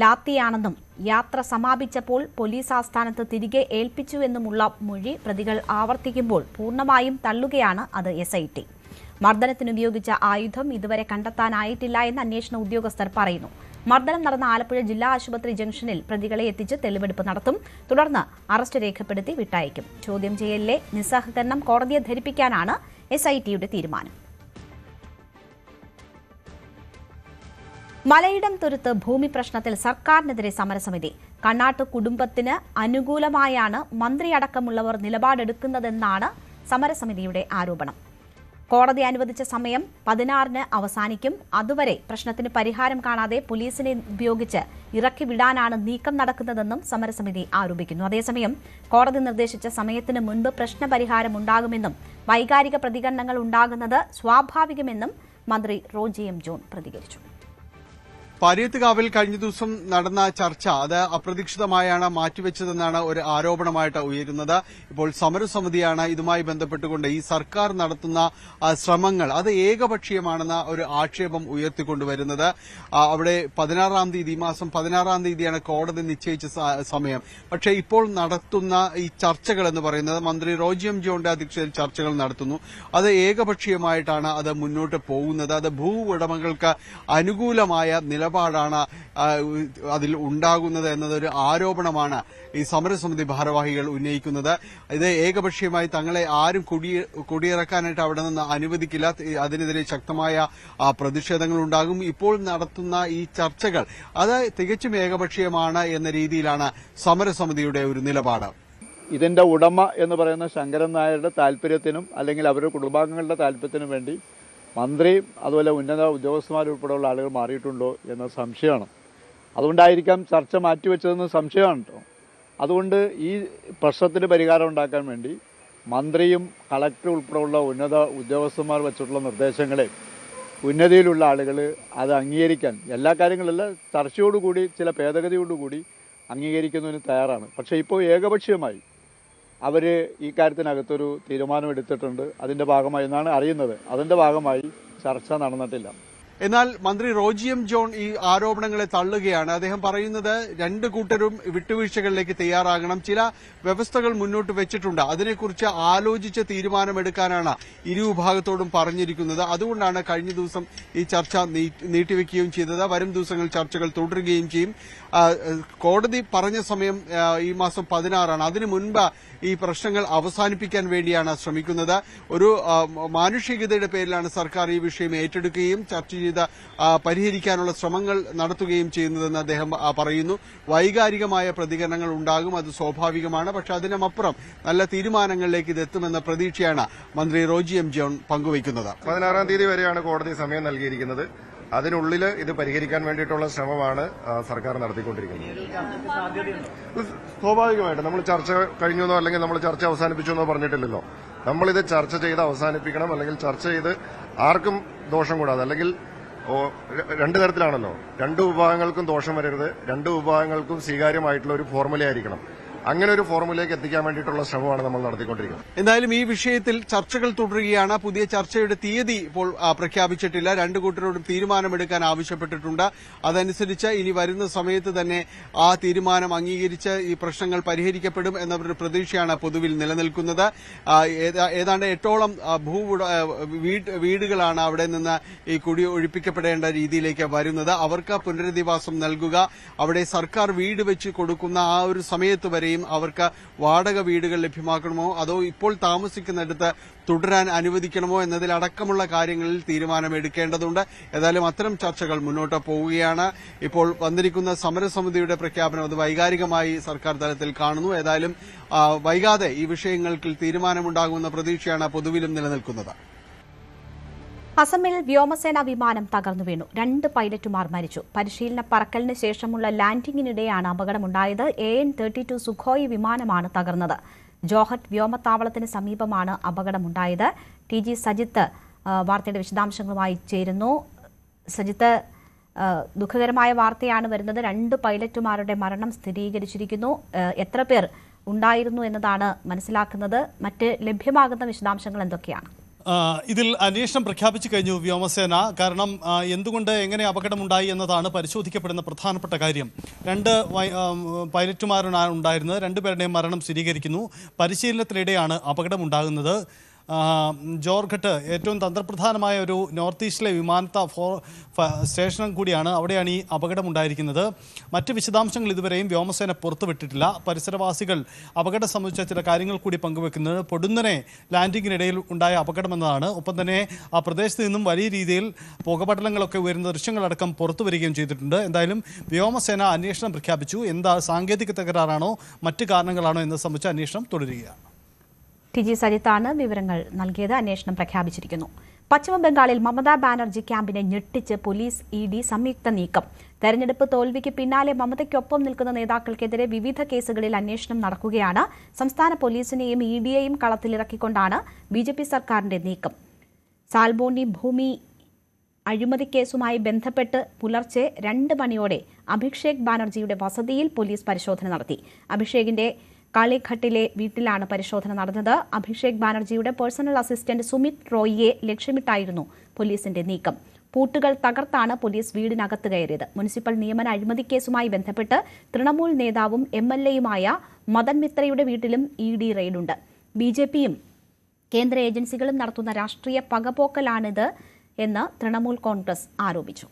ലാത്തിയാണെന്നും യാത്ര സമാപിച്ചപ്പോൾ പോലീസ് ആസ്ഥാനത്ത് തിരികെ ഏൽപ്പിച്ചുവെന്നുമുള്ള മൊഴി പ്രതികൾ ആവർത്തിക്കുമ്പോൾ പൂർണ്ണമായും തള്ളുകയാണ് അത് SIT. മർദ്ദനത്തിനുപയോഗിച്ച ആയുധം ഇതുവരെ കണ്ടെത്താനായിട്ടില്ല എന്ന് അന്വേഷണ ഉദ്യോഗസ്ഥർ പറയുന്നു. മർദ്ദനം നടന്ന ആലപ്പുഴ ജില്ലാ ആശുപത്രി ജംഗ്ഷനിൽ പ്രതികളെ എത്തിച്ച് തെളിവെടുപ്പ് നടത്തും. തുടർന്ന് അറസ്റ്റ് രേഖപ്പെടുത്തി വിട്ടയക്കും. ചോദ്യം ചെയ്യലിലെ നിസ്സഹകരണം കോടതിയെ ധരിപ്പിക്കാനാണ് SITയുടെ തീരുമാനം. മലയിടം തുരുത്ത് ഭൂമി പ്രശ്നത്തിൽ സർക്കാരിനെതിരെ സമരസമിതി. കണ്ണാട്ട് കുടുംബത്തിന് അനുകൂലമായാണ് മന്ത്രിയടക്കമുള്ളവർ നിലപാടെടുക്കുന്നതെന്നാണ് സമരസമിതിയുടെ ആരോപണം. കോടതി അനുവദിച്ച സമയം 16-ന് അവസാനിക്കും. അതുവരെ പ്രശ്നത്തിന് പരിഹാരം കാണാതെ പോലീസിനെ ഉപയോഗിച്ച് ഇറക്കി വിടാനാണ് നീക്കം നടക്കുന്നതെന്നും സമരസമിതി ആരോപിക്കുന്നു. അതേസമയം കോടതി നിർദ്ദേശിച്ച സമയത്തിന് മുൻപ് പ്രശ്നപരിഹാരം ഉണ്ടാകുമെന്നും വൈകാരിക പ്രതികരണങ്ങൾ ഉണ്ടാകുന്നത് സ്വാഭാവികമെന്നും മന്ത്രി റോജി എം ജോൺ പ്രതികരിച്ചു. പാരിയത്തുകാവിൽ കഴിഞ്ഞ ദിവസം നടന്ന ചർച്ച അത് അപ്രതീക്ഷിതമായാണ് മാറ്റിവെച്ചതെന്നാണ് ഒരു ആരോപണമായിട്ട് ഉയരുന്നത്. ഇപ്പോൾ സമരസമിതിയാണ് ഇതുമായി ബന്ധപ്പെട്ടുകൊണ്ട് ഈ സർക്കാർ നടത്തുന്ന ശ്രമങ്ങൾ അത് ഏകപക്ഷീയമാണെന്ന ഒരു ആക്ഷേപം ഉയർത്തിക്കൊണ്ടുവരുന്നത്. അവിടെ 16-ാം തീയതി, ഈ മാസം 16-ാം തീയതിയാണ് കോടതി നിശ്ചയിച്ച സമയം. പക്ഷേ ഇപ്പോൾ നടത്തുന്ന ഈ ചർച്ചകൾ എന്ന് പറയുന്നത് മന്ത്രി റോജി എം ജോണിന്റെ അധ്യക്ഷതയിൽ ചർച്ചകൾ നടത്തുന്നു. അത് ഏകപക്ഷീയമായിട്ടാണ് അത് മുന്നോട്ട് പോകുന്നത്. അത് ഭൂ ഉടമകൾക്ക് അനുകൂലമായ നിലപാടാണ് അതിൽ ഉണ്ടാകുന്നത് എന്നതൊരു ആരോപണമാണ് ഈ സമരസമിതി ഭാരവാഹികൾ ഉന്നയിക്കുന്നത്. ഇത് ഏകപക്ഷീയമായി തങ്ങളെ ആരും കുടിയിറക്കാനായിട്ട് അവിടെ നിന്ന് അനുവദിക്കില്ല. അതിനെതിരെ ശക്തമായ പ്രതിഷേധങ്ങൾ ഉണ്ടാകും. ഇപ്പോൾ നടത്തുന്ന ഈ ചർച്ചകൾ അത് തികച്ചും ഏകപക്ഷീയമാണ് എന്ന രീതിയിലാണ് സമരസമിതിയുടെ ഒരു നിലപാട്. ഇതിന്റെ ഉടമ എന്ന് പറയുന്ന ശങ്കരൻ നായരുടെ താല്പര്യത്തിനും അല്ലെങ്കിൽ അവരുടെ കുടുംബാംഗങ്ങളുടെ താല്പര്യത്തിനും വേണ്ടി മന്ത്രിയും അതുപോലെ ഉന്നത ഉദ്യോഗസ്ഥന്മാരുൾപ്പെടെയുള്ള ആളുകൾ മാറിയിട്ടുണ്ടോ എന്ന സംശയമാണ്. അതുകൊണ്ടായിരിക്കാം ചർച്ച മാറ്റിവെച്ചതെന്ന് സംശയമാണ് കേട്ടോ. അതുകൊണ്ട് ഈ പ്രശ്നത്തിന് പരിഹാരം ഉണ്ടാക്കാൻ വേണ്ടി മന്ത്രിയും കളക്ടർ ഉൾപ്പെടെയുള്ള ഉന്നത ഉദ്യോഗസ്ഥന്മാർ വെച്ചിട്ടുള്ള നിർദ്ദേശങ്ങളെ ഉന്നതിയിലുള്ള ആളുകൾ അത് അംഗീകരിക്കാൻ എല്ലാ കാര്യങ്ങളല്ല ചർച്ചയോടുകൂടി ചില ഭേദഗതിയോടുകൂടി അംഗീകരിക്കുന്നതിന് തയ്യാറാണ്. പക്ഷേ ഇപ്പോൾ ഏകപക്ഷീയമായി അവർ ഈ കാര്യത്തിനകത്തൊരു തീരുമാനമെടുത്തിട്ടുണ്ട്. അതിൻ്റെ ഭാഗമായി എന്നാണ് അറിയുന്നത്. അതിൻ്റെ ഭാഗമായി ചർച്ച നടന്നിട്ടില്ല. എന്നാൽ മന്ത്രി റോജി എം ജോൺ ഈ ആരോപണങ്ങളെ തള്ളുകയാണ്. അദ്ദേഹം പറയുന്നത് രണ്ട് കൂട്ടരും വിട്ടുവീഴ്ചകളിലേക്ക് തയ്യാറാകണം, ചില വ്യവസ്ഥകൾ മുന്നോട്ട് വെച്ചിട്ടുണ്ട്, അതിനെക്കുറിച്ച് ആലോചിച്ച് തീരുമാനമെടുക്കാനാണ് ഇരുവിഭാഗത്തോടും പറഞ്ഞിരിക്കുന്നത്. അതുകൊണ്ടാണ് കഴിഞ്ഞ ദിവസം ഈ ചർച്ച നീട്ടിവെക്കുകയും ചെയ്തത്. വരും ദിവസങ്ങളിൽ ചർച്ചകൾ തുടരുകയും ചെയ്യും. കോടതി പറഞ്ഞ സമയം ഈ മാസം 16 അതിനു മുൻപ് ഈ പ്രശ്നങ്ങൾ അവസാനിപ്പിക്കാൻ വേണ്ടിയാണ് ശ്രമിക്കുന്നത്. ഒരു മാനുഷികതയുടെ പേരിലാണ് സർക്കാർ ഈ വിഷയം ഏറ്റെടുക്കുകയും ചർച്ച ചെയ്ത് പരിഹരിക്കാനുള്ള ശ്രമങ്ങൾ നടത്തുകയും ചെയ്യുന്നതെന്ന് അദ്ദേഹം പറയുന്നു. വൈകാരികമായ പ്രതികരണങ്ങൾ ഉണ്ടാകും, അത് സ്വാഭാവികമാണ്. പക്ഷെ അതിനുമപ്പുറം നല്ല തീരുമാനങ്ങളിലേക്ക് ഇത് എത്തുമെന്ന പ്രതീക്ഷയാണ് മന്ത്രി റോജി എം ജോൺ പങ്കുവയ്ക്കുന്നത്. 16 തീയതി വരെയാണ് കോടതി സമയം നൽകിയിരിക്കുന്നത്. അതിനുള്ളിൽ ഇത് പരിഹരിക്കാൻ വേണ്ടിയിട്ടുള്ള ശ്രമമാണ് സർക്കാർ നടത്തിക്കൊണ്ടിരിക്കുന്നത്. സ്വാഭാവികമായിട്ട് നമ്മൾ ചർച്ച കഴിഞ്ഞെന്നോ അല്ലെങ്കിൽ നമ്മൾ ചർച്ച അവസാനിപ്പിച്ചു എന്നോ പറഞ്ഞിട്ടില്ലല്ലോ. നമ്മളിത് ചർച്ച ചെയ്ത് അവസാനിപ്പിക്കണം, അല്ലെങ്കിൽ ചർച്ച ചെയ്ത് ആർക്കും ദോഷം കൂടാതെ, അല്ലെങ്കിൽ രണ്ടു തരത്തിലാണല്ലോ, രണ്ടു വിഭാഗങ്ങൾക്കും ദോഷം വരരുത്, രണ്ടു വിഭാഗങ്ങൾക്കും സ്വീകാര്യമായിട്ടുള്ള ഒരു ഫോർമുല ആയിരിക്കണം. അങ്ങനെ ഒരു ഫോർമുലയിലേക്ക് എത്തിക്കാൻ വേണ്ടിയിട്ടുള്ള ശ്രമമാണ് നമ്മൾ നടത്തിക്കൊണ്ടിരിക്കുന്നത്. എന്തായാലും ഈ വിഷയത്തിൽ ചർച്ചകൾ തുടരുകയാണ്. പുതിയ ചർച്ചയുടെ തീയതി ഇപ്പോൾ പ്രഖ്യാപിച്ചിട്ടില്ല. രണ്ടു കൂട്ടരോടും തീരുമാനമെടുക്കാൻ ആവശ്യപ്പെട്ടിട്ടുണ്ട്. അതനുസരിച്ച് ഇനി വരുന്ന സമയത്ത് തന്നെ ആ തീരുമാനം അംഗീകരിച്ച് ഈ പ്രശ്നങ്ങൾ പരിഹരിക്കപ്പെടും എന്നൊരു പ്രതീക്ഷയാണ് പൊതുവിൽ നിലനിൽക്കുന്നത്. ഏതാണ്ട് 8ഓളം വീടുകളാണ് അവിടെ നിന്ന് ഈ കുടി ഒഴിപ്പിക്കപ്പെടേണ്ട രീതിയിലേക്ക് വരുന്നത്. അവർക്ക് പുനരധിവാസം നൽകുക, അവിടെ സർക്കാർ വീട് വെച്ച് കൊടുക്കുന്ന ആ ഒരു സമയത്ത് വരെയും അവർക്ക് വാടക വീടുകൾ ലഭ്യമാക്കണമോ അതോ ഇപ്പോൾ താമസിക്കുന്നിടത്ത് തുടരാൻ അനുവദിക്കണമോ എന്നതിലടക്കമുള്ള കാര്യങ്ങളിൽ തീരുമാനമെടുക്കേണ്ടതുണ്ട്. ഏതായാലും അത്തരം ചർച്ചകൾ മുന്നോട്ട് പോവുകയാണ്. ഇപ്പോൾ വന്നിരിക്കുന്ന സമരസമിതിയുടെ പ്രഖ്യാപനം അത് വൈകാരികമായി സർക്കാർ തലത്തിൽ കാണുന്നു. ഏതായാലും വൈകാതെ ഈ വിഷയങ്ങൾക്ക് തീരുമാനമുണ്ടാകുമെന്ന പ്രതീക്ഷയാണ് പൊതുവിലും നിലനിൽക്കുന്നത്. അസമിൽ വ്യോമസേനാ വിമാനം തകർന്നു വീണു. 2 പൈലറ്റുമാർ മരിച്ചു. പരിശീലന പറക്കലിന് ശേഷമുള്ള ലാൻഡിംഗിനിടെയാണ് അപകടമുണ്ടായത്. AN-32 സുഖോയ് വിമാനമാണ് തകർന്നത്. ജോഹട്ട് വ്യോമത്താവളത്തിന് സമീപമാണ് അപകടമുണ്ടായത്. TG സജിത്ത് വാർത്തയുടെ വിശദാംശങ്ങളുമായി ചേരുന്നു. സജിത്ത്, ദുഃഖകരമായ വാർത്തയാണ് വരുന്നത്. 2 പൈലറ്റുമാരുടെ മരണം സ്ഥിരീകരിച്ചിരിക്കുന്നു. എത്ര പേർ ഉണ്ടായിരുന്നു എന്നതാണ് മനസ്സിലാക്കുന്നത്. മറ്റ് ലഭ്യമാകുന്ന വിശദാംശങ്ങൾ എന്തൊക്കെയാണ്? ഇതിൽ അന്വേഷണം പ്രഖ്യാപിച്ചു കഴിഞ്ഞു വ്യോമസേന. കാരണം എന്തുകൊണ്ട് എങ്ങനെ അപകടമുണ്ടായി എന്നതാണ് പരിശോധിക്കപ്പെടുന്ന പ്രധാനപ്പെട്ട കാര്യം. 2 പൈലറ്റുമാരാണ് ഉണ്ടായിരുന്നത്. 2 പേരുടെയും മരണം സ്ഥിരീകരിക്കുന്നു. പരിശീലനത്തിനിടെയാണ് അപകടമുണ്ടാകുന്നത്. ജോർഘട്ട് ഏറ്റവും തന്ത്രപ്രധാനമായ ഒരു നോർത്ത് ഈസ്റ്റിലെ സ്റ്റേഷനും കൂടിയാണ്. അവിടെയാണ് ഈ അപകടമുണ്ടായിരിക്കുന്നത്. മറ്റ് വിശദാംശങ്ങൾ ഇതുവരെയും വ്യോമസേന പുറത്തുവിട്ടിട്ടില്ല. പരിസരവാസികൾ അപകടം സംബന്ധിച്ച ചില കാര്യങ്ങൾ കൂടി പങ്കുവെക്കുന്നത് പൊടുന്നനെ ലാൻഡിങ്ങിനിടയിൽ ഉണ്ടായ അപകടമെന്നതാണ്. ഒപ്പം തന്നെ ആ പ്രദേശത്ത് നിന്നും വലിയ രീതിയിൽ പുകപടലങ്ങളൊക്കെ ഉയരുന്ന ദൃശ്യങ്ങളടക്കം പുറത്തു വരികയും ചെയ്തിട്ടുണ്ട്. എന്തായാലും വ്യോമസേന അന്വേഷണം പ്രഖ്യാപിച്ചു. എന്താ സാങ്കേതിക തകരാറാണോ മറ്റ് കാരണങ്ങളാണോ എന്നത് സംബന്ധിച്ച് അന്വേഷണം തുടരുകയാണ്. TG സജിത്താണ് വിവരങ്ങൾ നൽകിയത്. അന്വേഷണം പ്രഖ്യാപിച്ചിരിക്കുന്നു. പശ്ചിമബംഗാളിൽ മമതാ ബാനർജി ക്യാമ്പിനെ ഞെട്ടിച്ച് പോലീസ് ED സംയുക്ത നീക്കം. തെരഞ്ഞെടുപ്പ് തോൽവിക്ക് പിന്നാലെ മമതയ്ക്കൊപ്പം നിൽക്കുന്ന നേതാക്കൾക്കെതിരെ വിവിധ കേസുകളിൽ അന്വേഷണം നടക്കുകയാണ്. സംസ്ഥാന പോലീസിനെയും EDയെയും കളത്തിലിറക്കിക്കൊണ്ടാണ് BJP സർക്കാരിന്റെ നീക്കം. സാൽബോണ്ടി ഭൂമി അഴിമതി കേസുമായി ബന്ധപ്പെട്ട് പുലർച്ചെ 2 മണിയോടെ അഭിഷേക് ബാനർജിയുടെ വസതിയിൽ പോലീസ് പരിശോധന നടത്തി. അഭിഷേകിന്റെ കാളിഘട്ടിലെ വീട്ടിലാണ് പരിശോധന നടന്നത്. അഭിഷേക് ബാനർജിയുടെ പേഴ്സണൽ അസിസ്റ്റന്റ് സുമിത് റോയിയെ ലക്ഷ്യമിട്ടായിരുന്നു പോലീസിന്റെ നീക്കം. പൂട്ടുകൾ തകർത്താണ് പോലീസ് വീടിനകത്ത് കയറിയത്. മുനിസിപ്പൽ നിയമന അഴിമതി കേസുമായി ബന്ധപ്പെട്ട് തൃണമൂൽ നേതാവും MLAയുമായ മദൻ മിത്രയുടെ വീട്ടിലും ED റെയ്ഡുണ്ട്. BJPയും കേന്ദ്ര ഏജൻസികളും നടത്തുന്ന രാഷ്ട്രീയ പകപോക്കലാണിത് എന്ന് തൃണമൂൽ കോൺഗ്രസ് ആരോപിച്ചു.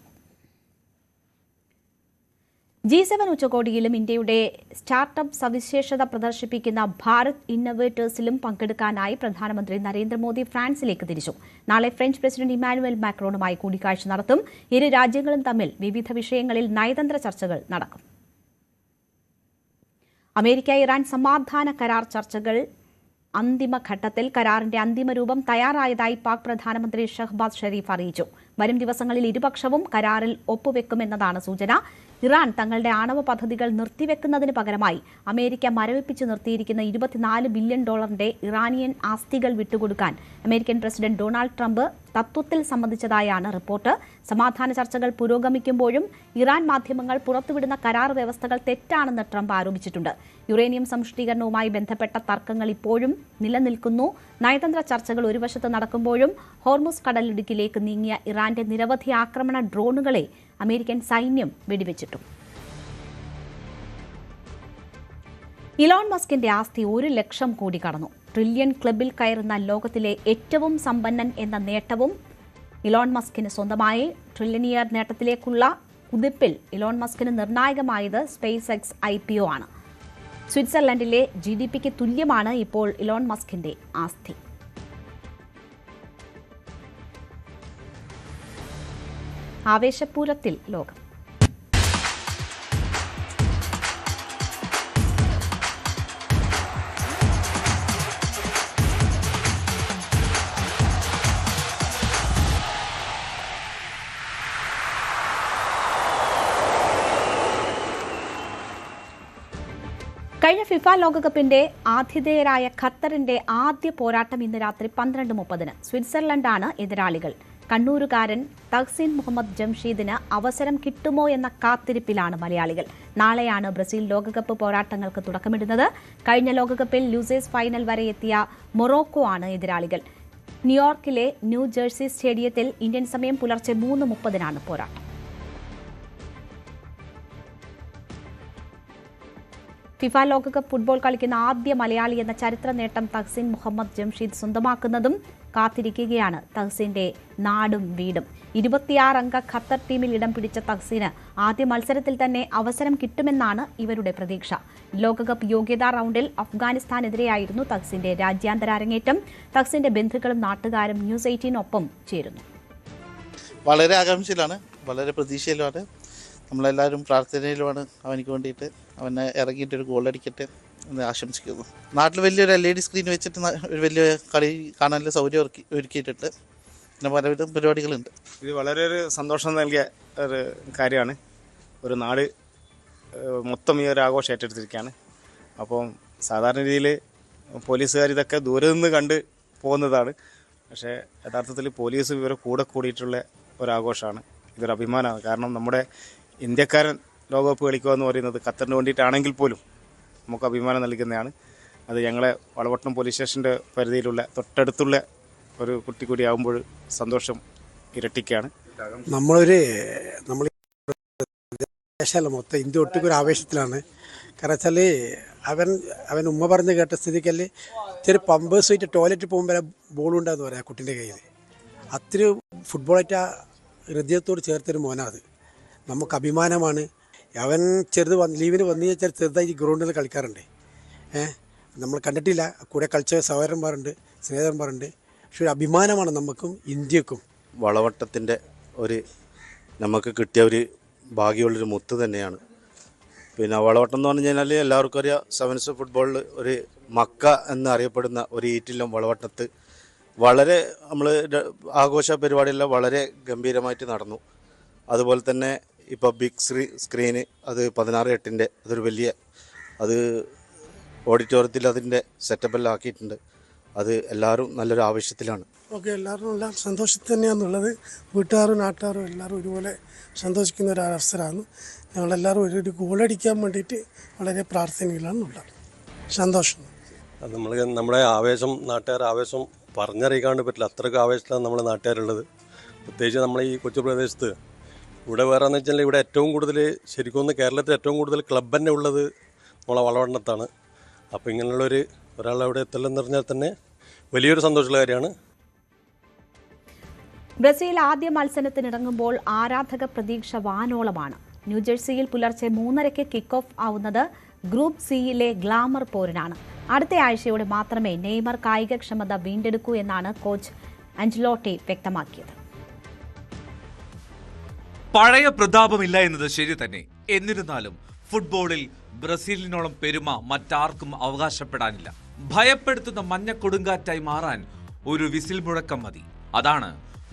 G7 ഉച്ചകോടിയിലും ഇന്ത്യയുടെ സ്റ്റാർട്ടപ്പ് സവിശേഷത പ്രദർശിപ്പിക്കുന്ന ഭാരത് ഇന്നോവേറ്റേഴ്സിലും പങ്കെടുക്കാനായി പ്രധാനമന്ത്രി നരേന്ദ്രമോദി ഫ്രാൻസിലേക്ക് തിരിച്ചു. നാളെ ഫ്രഞ്ച് പ്രസിഡന്റ് ഇമ്മാനുവൽ മാക്രോണുമായി കൂടിക്കാഴ്ച നടത്തും. ഇരു രാജ്യങ്ങളും തമ്മിൽ വിവിധ വിഷയങ്ങളിൽ നയതന്ത്ര ചർച്ചകൾ നടക്കും. അമേരിക്ക-ഇറാൻ സമാധാന കരാർ ചർച്ചകൾ അന്തിമഘട്ടത്തിൽ. കരാറിന്റെ അന്തിമ രൂപം തയ്യാറായതായി പാക് പ്രധാനമന്ത്രി ഷഹ്ബാസ് ഷെരീഫ് അറിയിച്ചു. വരും ദിവസങ്ങളിൽ ഇരുപക്ഷവും കരാറിൽ ഒപ്പുവെക്കുമെന്നതാണ് സൂചന. ഇറാൻ തങ്ങളുടെ ആണവ പദ്ധതികൾ നിർത്തിവെക്കുന്നതിന് പകരമായി അമേരിക്ക മരവിപ്പിച്ചു നിർത്തിയിരിക്കുന്ന $24 ബില്യൺ ഇറാനിയൻ ആസ്തികൾ വിട്ടുകൊടുക്കാൻ അമേരിക്കൻ പ്രസിഡന്റ് ഡൊണാൾഡ് ട്രംപ് തത്വത്തിൽ സമ്മതിച്ചതായാണ് റിപ്പോർട്ട്. സമാധാന ചർച്ചകൾ പുരോഗമിക്കുമ്പോഴും ഇറാൻ മാധ്യമങ്ങൾ പുറത്തുവിടുന്ന കരാർ വ്യവസ്ഥകൾ തെറ്റാണെന്ന് ട്രംപ് ആരോപിച്ചിട്ടുണ്ട്. യുറേനിയം സമ്പുഷ്ടീകരണവുമായി ബന്ധപ്പെട്ട തർക്കങ്ങൾ ഇപ്പോഴും നിലനിൽക്കുന്നു. നയതന്ത്ര ചർച്ചകൾ ഒരു വശത്ത് നടക്കുമ്പോഴും ഹോർമുസ് കടലിടുക്കിലേക്ക് നീങ്ങിയ ഇറാന്റെ നിരവധി ആക്രമണ ഡ്രോണുകളെ അമേരിക്കൻ സൈന്യം വെടിവെച്ചിട്ടു. ഇലോൺ മസ്കിന്റെ ആസ്തി 1 ലക്ഷം കോടി കടന്നു. ട്രില്യൺ ക്ലബിൽ കയറുന്ന ലോകത്തിലെ ഏറ്റവും സമ്പന്നൻ എന്ന നേട്ടവും ഇലോൺ മസ്കിന് സ്വന്തമായി. ട്രില്യണിയർ നേട്ടത്തിലേക്കുള്ള കുതിപ്പിൽ ഇലോൺ മസ്കിന് നിർണായകമായത് സ്പേസ് എക്സ് IPO ആണ്. സ്വിറ്റ്സർലൻഡിലെ GDPക്ക് തുല്യമാണ് ഇപ്പോൾ ഇലോൺ മസ്കിന്റെ ആസ്തി. ആവേശപൂരത്തിൽ ലോകം. കഴിഞ്ഞ ഫിഫ ലോകകപ്പിന്റെ ആതിഥേയരായ ഖത്തറിന്റെ ആദ്യ പോരാട്ടം ഇന്ന് രാത്രി 12:30. സ്വിറ്റ്സർലൻഡാണ് എതിരാളികൾ. കണ്ണൂരുകാരൻ തഹ്സീൻ മുഹമ്മദ് ജംഷീദിന് അവസരം കിട്ടുമോ എന്ന കാത്തിരിപ്പിലാണ് മലയാളികൾ. നാളെയാണ് ബ്രസീൽ ലോകകപ്പ് പോരാട്ടങ്ങൾക്ക് തുടക്കമിടുന്നത്. കഴിഞ്ഞ ലോകകപ്പിൽ ലൂസേഴ്സ് ഫൈനൽ വരെ എത്തിയ മൊറോക്കോ ആണ് എതിരാളികൾ. ന്യൂയോർക്കിലെ ന്യൂ ജേഴ്സി സ്റ്റേഡിയത്തിൽ ഇന്ത്യൻ സമയം പുലർച്ചെ 3:30 പോരാട്ടം. ഫിഫ ലോകകപ്പ് ഫുട്ബോൾ കളിക്കുന്ന ആദ്യ മലയാളി എന്ന ചരിത്ര നേട്ടം തഹ്സീൻ മുഹമ്മദ് ജംഷീദ് സ്വന്തമാക്കുന്നതും കാത്തിരിക്കുകയാണ് തഹ്സീന്റെ നാടും വീടും. 26 അംഗ ഖത്തർ ടീമിൽ ഇടം പിടിച്ച തഹ്സീന് ആദ്യ മത്സരത്തിൽ തന്നെ അവസരം കിട്ടുമെന്നാണ് ഇവരുടെ പ്രതീക്ഷ. ലോകകപ്പ് യോഗ്യതാ റൗണ്ടിൽ അഫ്ഗാനിസ്ഥാനെതിരെയായിരുന്നു തഹ്സീന്റെ രാജ്യാന്തര അരങ്ങേറ്റം. തഹ്സീന്റെ ബന്ധുക്കളും നാട്ടുകാരും ന്യൂസ് 18 ചേരുന്നു. വളരെ ആകാംക്ഷയിലാണ്, വളരെ പ്രതീക്ഷയിലുമാണ്. നമ്മളെല്ലാവരും പ്രാർത്ഥനയിലുമാണ് അവനിക്ക് വേണ്ടിയിട്ട്. അവനെ ഇറങ്ങിയിട്ടൊരു ഗോളടിക്കട്ടെ എന്ന് ആശംസിക്കുന്നു. നാട്ടിൽ വലിയൊരു LED സ്ക്രീൻ വെച്ചിട്ട് ഒരു വലിയ കളി കാണാനുള്ള സൗകര്യം ഒരുക്കിയിട്ടുണ്ട്. പിന്നെ പലവിധ പരിപാടികളുണ്ട്. ഇത് വളരെ ഒരു സന്തോഷം നൽകിയ ഒരു കാര്യമാണ്. ഒരു നാട് മൊത്തം ഈ ഒരു ആഘോഷം ഏറ്റെടുത്തിരിക്കുകയാണ്. അപ്പം സാധാരണ രീതിയിൽ പോലീസുകാർ ഇതൊക്കെ ദൂരെ നിന്ന് കണ്ട് പോകുന്നതാണ്. പക്ഷേ യഥാർത്ഥത്തിൽ പോലീസ് ഇവരെ കൂടെ കൂടിയിട്ടുള്ള ഒരാഘോഷമാണ്. ഇതൊരു അഭിമാനമാണ്. കാരണം നമ്മുടെ ഇന്ത്യക്കാരൻ ലോകകപ്പ് കളിക്കുക എന്ന് പറയുന്നത് ഖത്തറിന് വേണ്ടിയിട്ടാണെങ്കിൽ പോലും നമുക്ക് അഭിമാനം നൽകുന്നതാണ്. അത് ഞങ്ങളെ വളവട്ടം പോലീസ് സ്റ്റേഷൻ്റെ പരിധിയിലുള്ള തൊട്ടടുത്തുള്ള ഒരു കുട്ടി കൂടി ആകുമ്പോൾ സന്തോഷം ഇരട്ടിക്കുകയാണ്. നമ്മൾ ദേശമല്ല മൊത്തം ഇന്ത്യ ഒട്ടുക്കൊരു ആവേശത്തിലാണ്. കാരണം വെച്ചാൽ അവൻ ഉമ്മ പറഞ്ഞ് കേട്ട സ്ഥിതിക്കല്ലേ ഇത്തിരി പമ്പേഴ്സ് വെച്ച് ടോയ്ലറ്റ് പോകുമ്പോൾ ബോളുണ്ടാന്ന് പറയാം കുട്ടീൻ്റെ കയ്യിൽ. അത്തിരി ഫുട്ബോളായിട്ട് ഹൃദയത്തോട് ചേർത്തൊരു മോനാണ്. നമുക്ക് അഭിമാനമാണ്. അവൻ ലീവിന് വന്നു വെച്ചാൽ ചെറുതായി ഗ്രൗണ്ടിൽ കളിക്കാറുണ്ട്. നമ്മൾ കണ്ടിട്ടില്ല, കൂടെ കളിച്ച സഹോദരന്മാരുണ്ട്, സ്നേഹിതന്മാരുണ്ട്. പക്ഷെ ഒരു അഭിമാനമാണ് നമുക്കും ഇന്ത്യക്കും. വളവട്ടത്തിൻ്റെ നമുക്ക് കിട്ടിയ ഒരു ഭാഗ്യമുള്ളൊരു മുത്ത് തന്നെയാണ്. പിന്നെ വളവട്ടം എന്ന് പറഞ്ഞു കഴിഞ്ഞാൽ എല്ലാവർക്കും അറിയാം, സെവൻസ് ഫുട്ബോളിൽ ഒരു മക്ക എന്നറിയപ്പെടുന്ന ഒരു ഈറ്റില്ലം വളവട്ടത്ത് വളരെ നമ്മൾ ആഘോഷ പരിപാടിയെല്ലാം വളരെ ഗംഭീരമായിട്ട് നടന്നു. അതുപോലെ തന്നെ ഇപ്പോൾ ബിഗ് സ്ക്രീന് അത് 16:8 അതൊരു വലിയ ഓഡിറ്റോറിയത്തിൽ അതിൻ്റെ സെറ്റപ്പെല്ലാം ആക്കിയിട്ടുണ്ട്. അത് എല്ലാവരും നല്ലൊരു ആവശ്യത്തിലാണ്. ഓക്കെ, എല്ലാവരും നല്ല സന്തോഷത്തിൽ തന്നെയാണെന്നുള്ളത്. വീട്ടുകാരും നാട്ടുകാരും എല്ലാവരും ഒരുപോലെ സന്തോഷിക്കുന്ന ഒരു അവസരമാണ്. ഞങ്ങളെല്ലാവരും ഒരു ഗോളടിക്കാൻ വേണ്ടിയിട്ട് വളരെ പ്രാർത്ഥനയിലാണുള്ളത്. സന്തോഷം. അത് നമ്മുടെ ആവേശം, നാട്ടുകാരുടെ ആവേശം പറഞ്ഞറിയിക്കാണ്ട് പറ്റില്ല. അത്രയ്ക്ക് ആവേശത്തിലാണ് നമ്മുടെ നാട്ടുകാരുള്ളത്. പ്രത്യേകിച്ച് നമ്മൾ ഈ കൊച്ചു പ്രദേശത്ത് ഇവിടെ വേറെ എന്ന് വെച്ചാൽ ഇവിടെ ഏറ്റവും കൂടുതൽ ശരിക്കും കേരളത്തിൽ ഏറ്റവും കൂടുതൽ ക്ലബ് തന്നെ ഉള്ളത് നമ്മളെ വളവണ്ണത്താണ്. അപ്പോൾ ഇങ്ങനെയുള്ളൊരു ഒരാളവിടെ എത്തലെന്ന് പറഞ്ഞാൽ തന്നെ വലിയൊരു സന്തോഷമുള്ള കാര്യമാണ്. ബ്രസീൽ ആദ്യ മത്സരത്തിനിറങ്ങുമ്പോൾ ആരാധക പ്രതീക്ഷ വാനോളമാണ്. ന്യൂജേഴ്സിയിൽ പുലർച്ചെ 3:30 കിക്ക് ഓഫ് ആവുന്നത് ഗ്രൂപ്പ് സിയിലെ ഗ്ലാമർ പോരിനാണ്. അടുത്ത ആഴ്ചയോടെ മാത്രമേ നെയ്മർ കായികക്ഷമത വീണ്ടെടുക്കൂ എന്നാണ് കോച്ച് അഞ്ചലോട്ടി വ്യക്തമാക്കിയത്. പഴയ പ്രതാപമില്ല എന്നത് ശരി തന്നെ. എന്നിരുന്നാലും ഫുട്ബോളിൽ ബ്രസീലിനോളം പെരുമ മറ്റാർക്കും അവകാശപ്പെടാനില്ല. ഭയപ്പെടുത്തുന്ന മഞ്ഞ കൊടുങ്കാറ്റായി മാറാൻ ഒരു വിസിൽ മുഴക്കം മതി. അതാണ്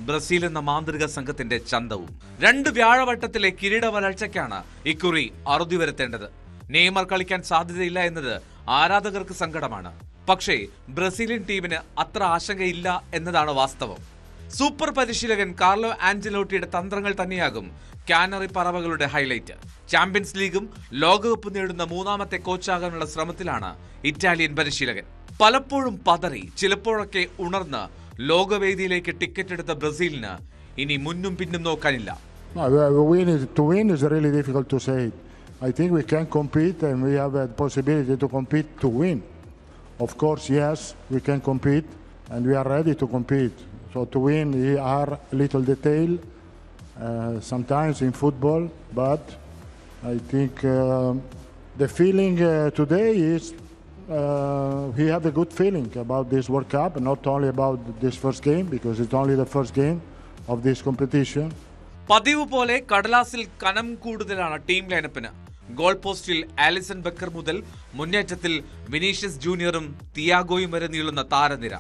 ബ്രസീൽ എന്ന മാന്ത്രിക സംഘത്തിന്റെ ചന്തവും. 2 വ്യാഴവട്ടത്തിലെ കിരീട വരൾച്ചയ്ക്കാണ് ഇക്കുറി അറുതി വരുത്തേണ്ടത്. നെയ്മർ കളിക്കാൻ സാധ്യതയില്ല എന്നത് ആരാധകർക്ക് സങ്കടമാണ്. പക്ഷേ ബ്രസീലിയൻ ടീമിന് അത്ര ആശങ്കയില്ല എന്നതാണ് വാസ്തവം. സൂപ്പർ പരിശീലകൻ കാർലോ ആഞ്ചലോട്ടിയുടെ തന്ത്രങ്ങൾ തന്നെയാകും കാനറി പറവകളുടെ ഹൈലൈറ്റ്. ചാമ്പ്യൻസ് ലീഗും ലോകകപ്പ് നേടുന്ന 3ാമത്തെ കോച്ചാകാനുള്ള ശ്രമത്തിലാണ് ഇറ്റാലിയൻ പരിശീലകൻ. പലപ്പോഴും പതറി, ചിലപ്പോഴൊക്കെ ഉണർന്ന് ലോകവേദിയിലേക്ക് ടിക്കറ്റ് എടുത്ത ബ്രസീലിന് ഇനി മുന്നും പിന്നും നോക്കാനില്ല. I think we can compete and we have a possibility to compete to win. Of course, yes, we can compete and we are ready to compete. So to win, we are a little detail sometimes in football, but I think the feeling today is we have a good feeling about this World Cup, not only about this first game because it's only the first game of this competition. പതിവ് പോലെ കടലാസിൽ കനം കൂടുതലാണ് team ലൈനപ്പിന്. Goal പോസ്റ്റിൽ Alison Backer മുതൽ മുന്നേറ്റത്തിൽ Vinicius ജൂനിയറും തിയാഗോയും വരെ നീളുന്ന താരനിര.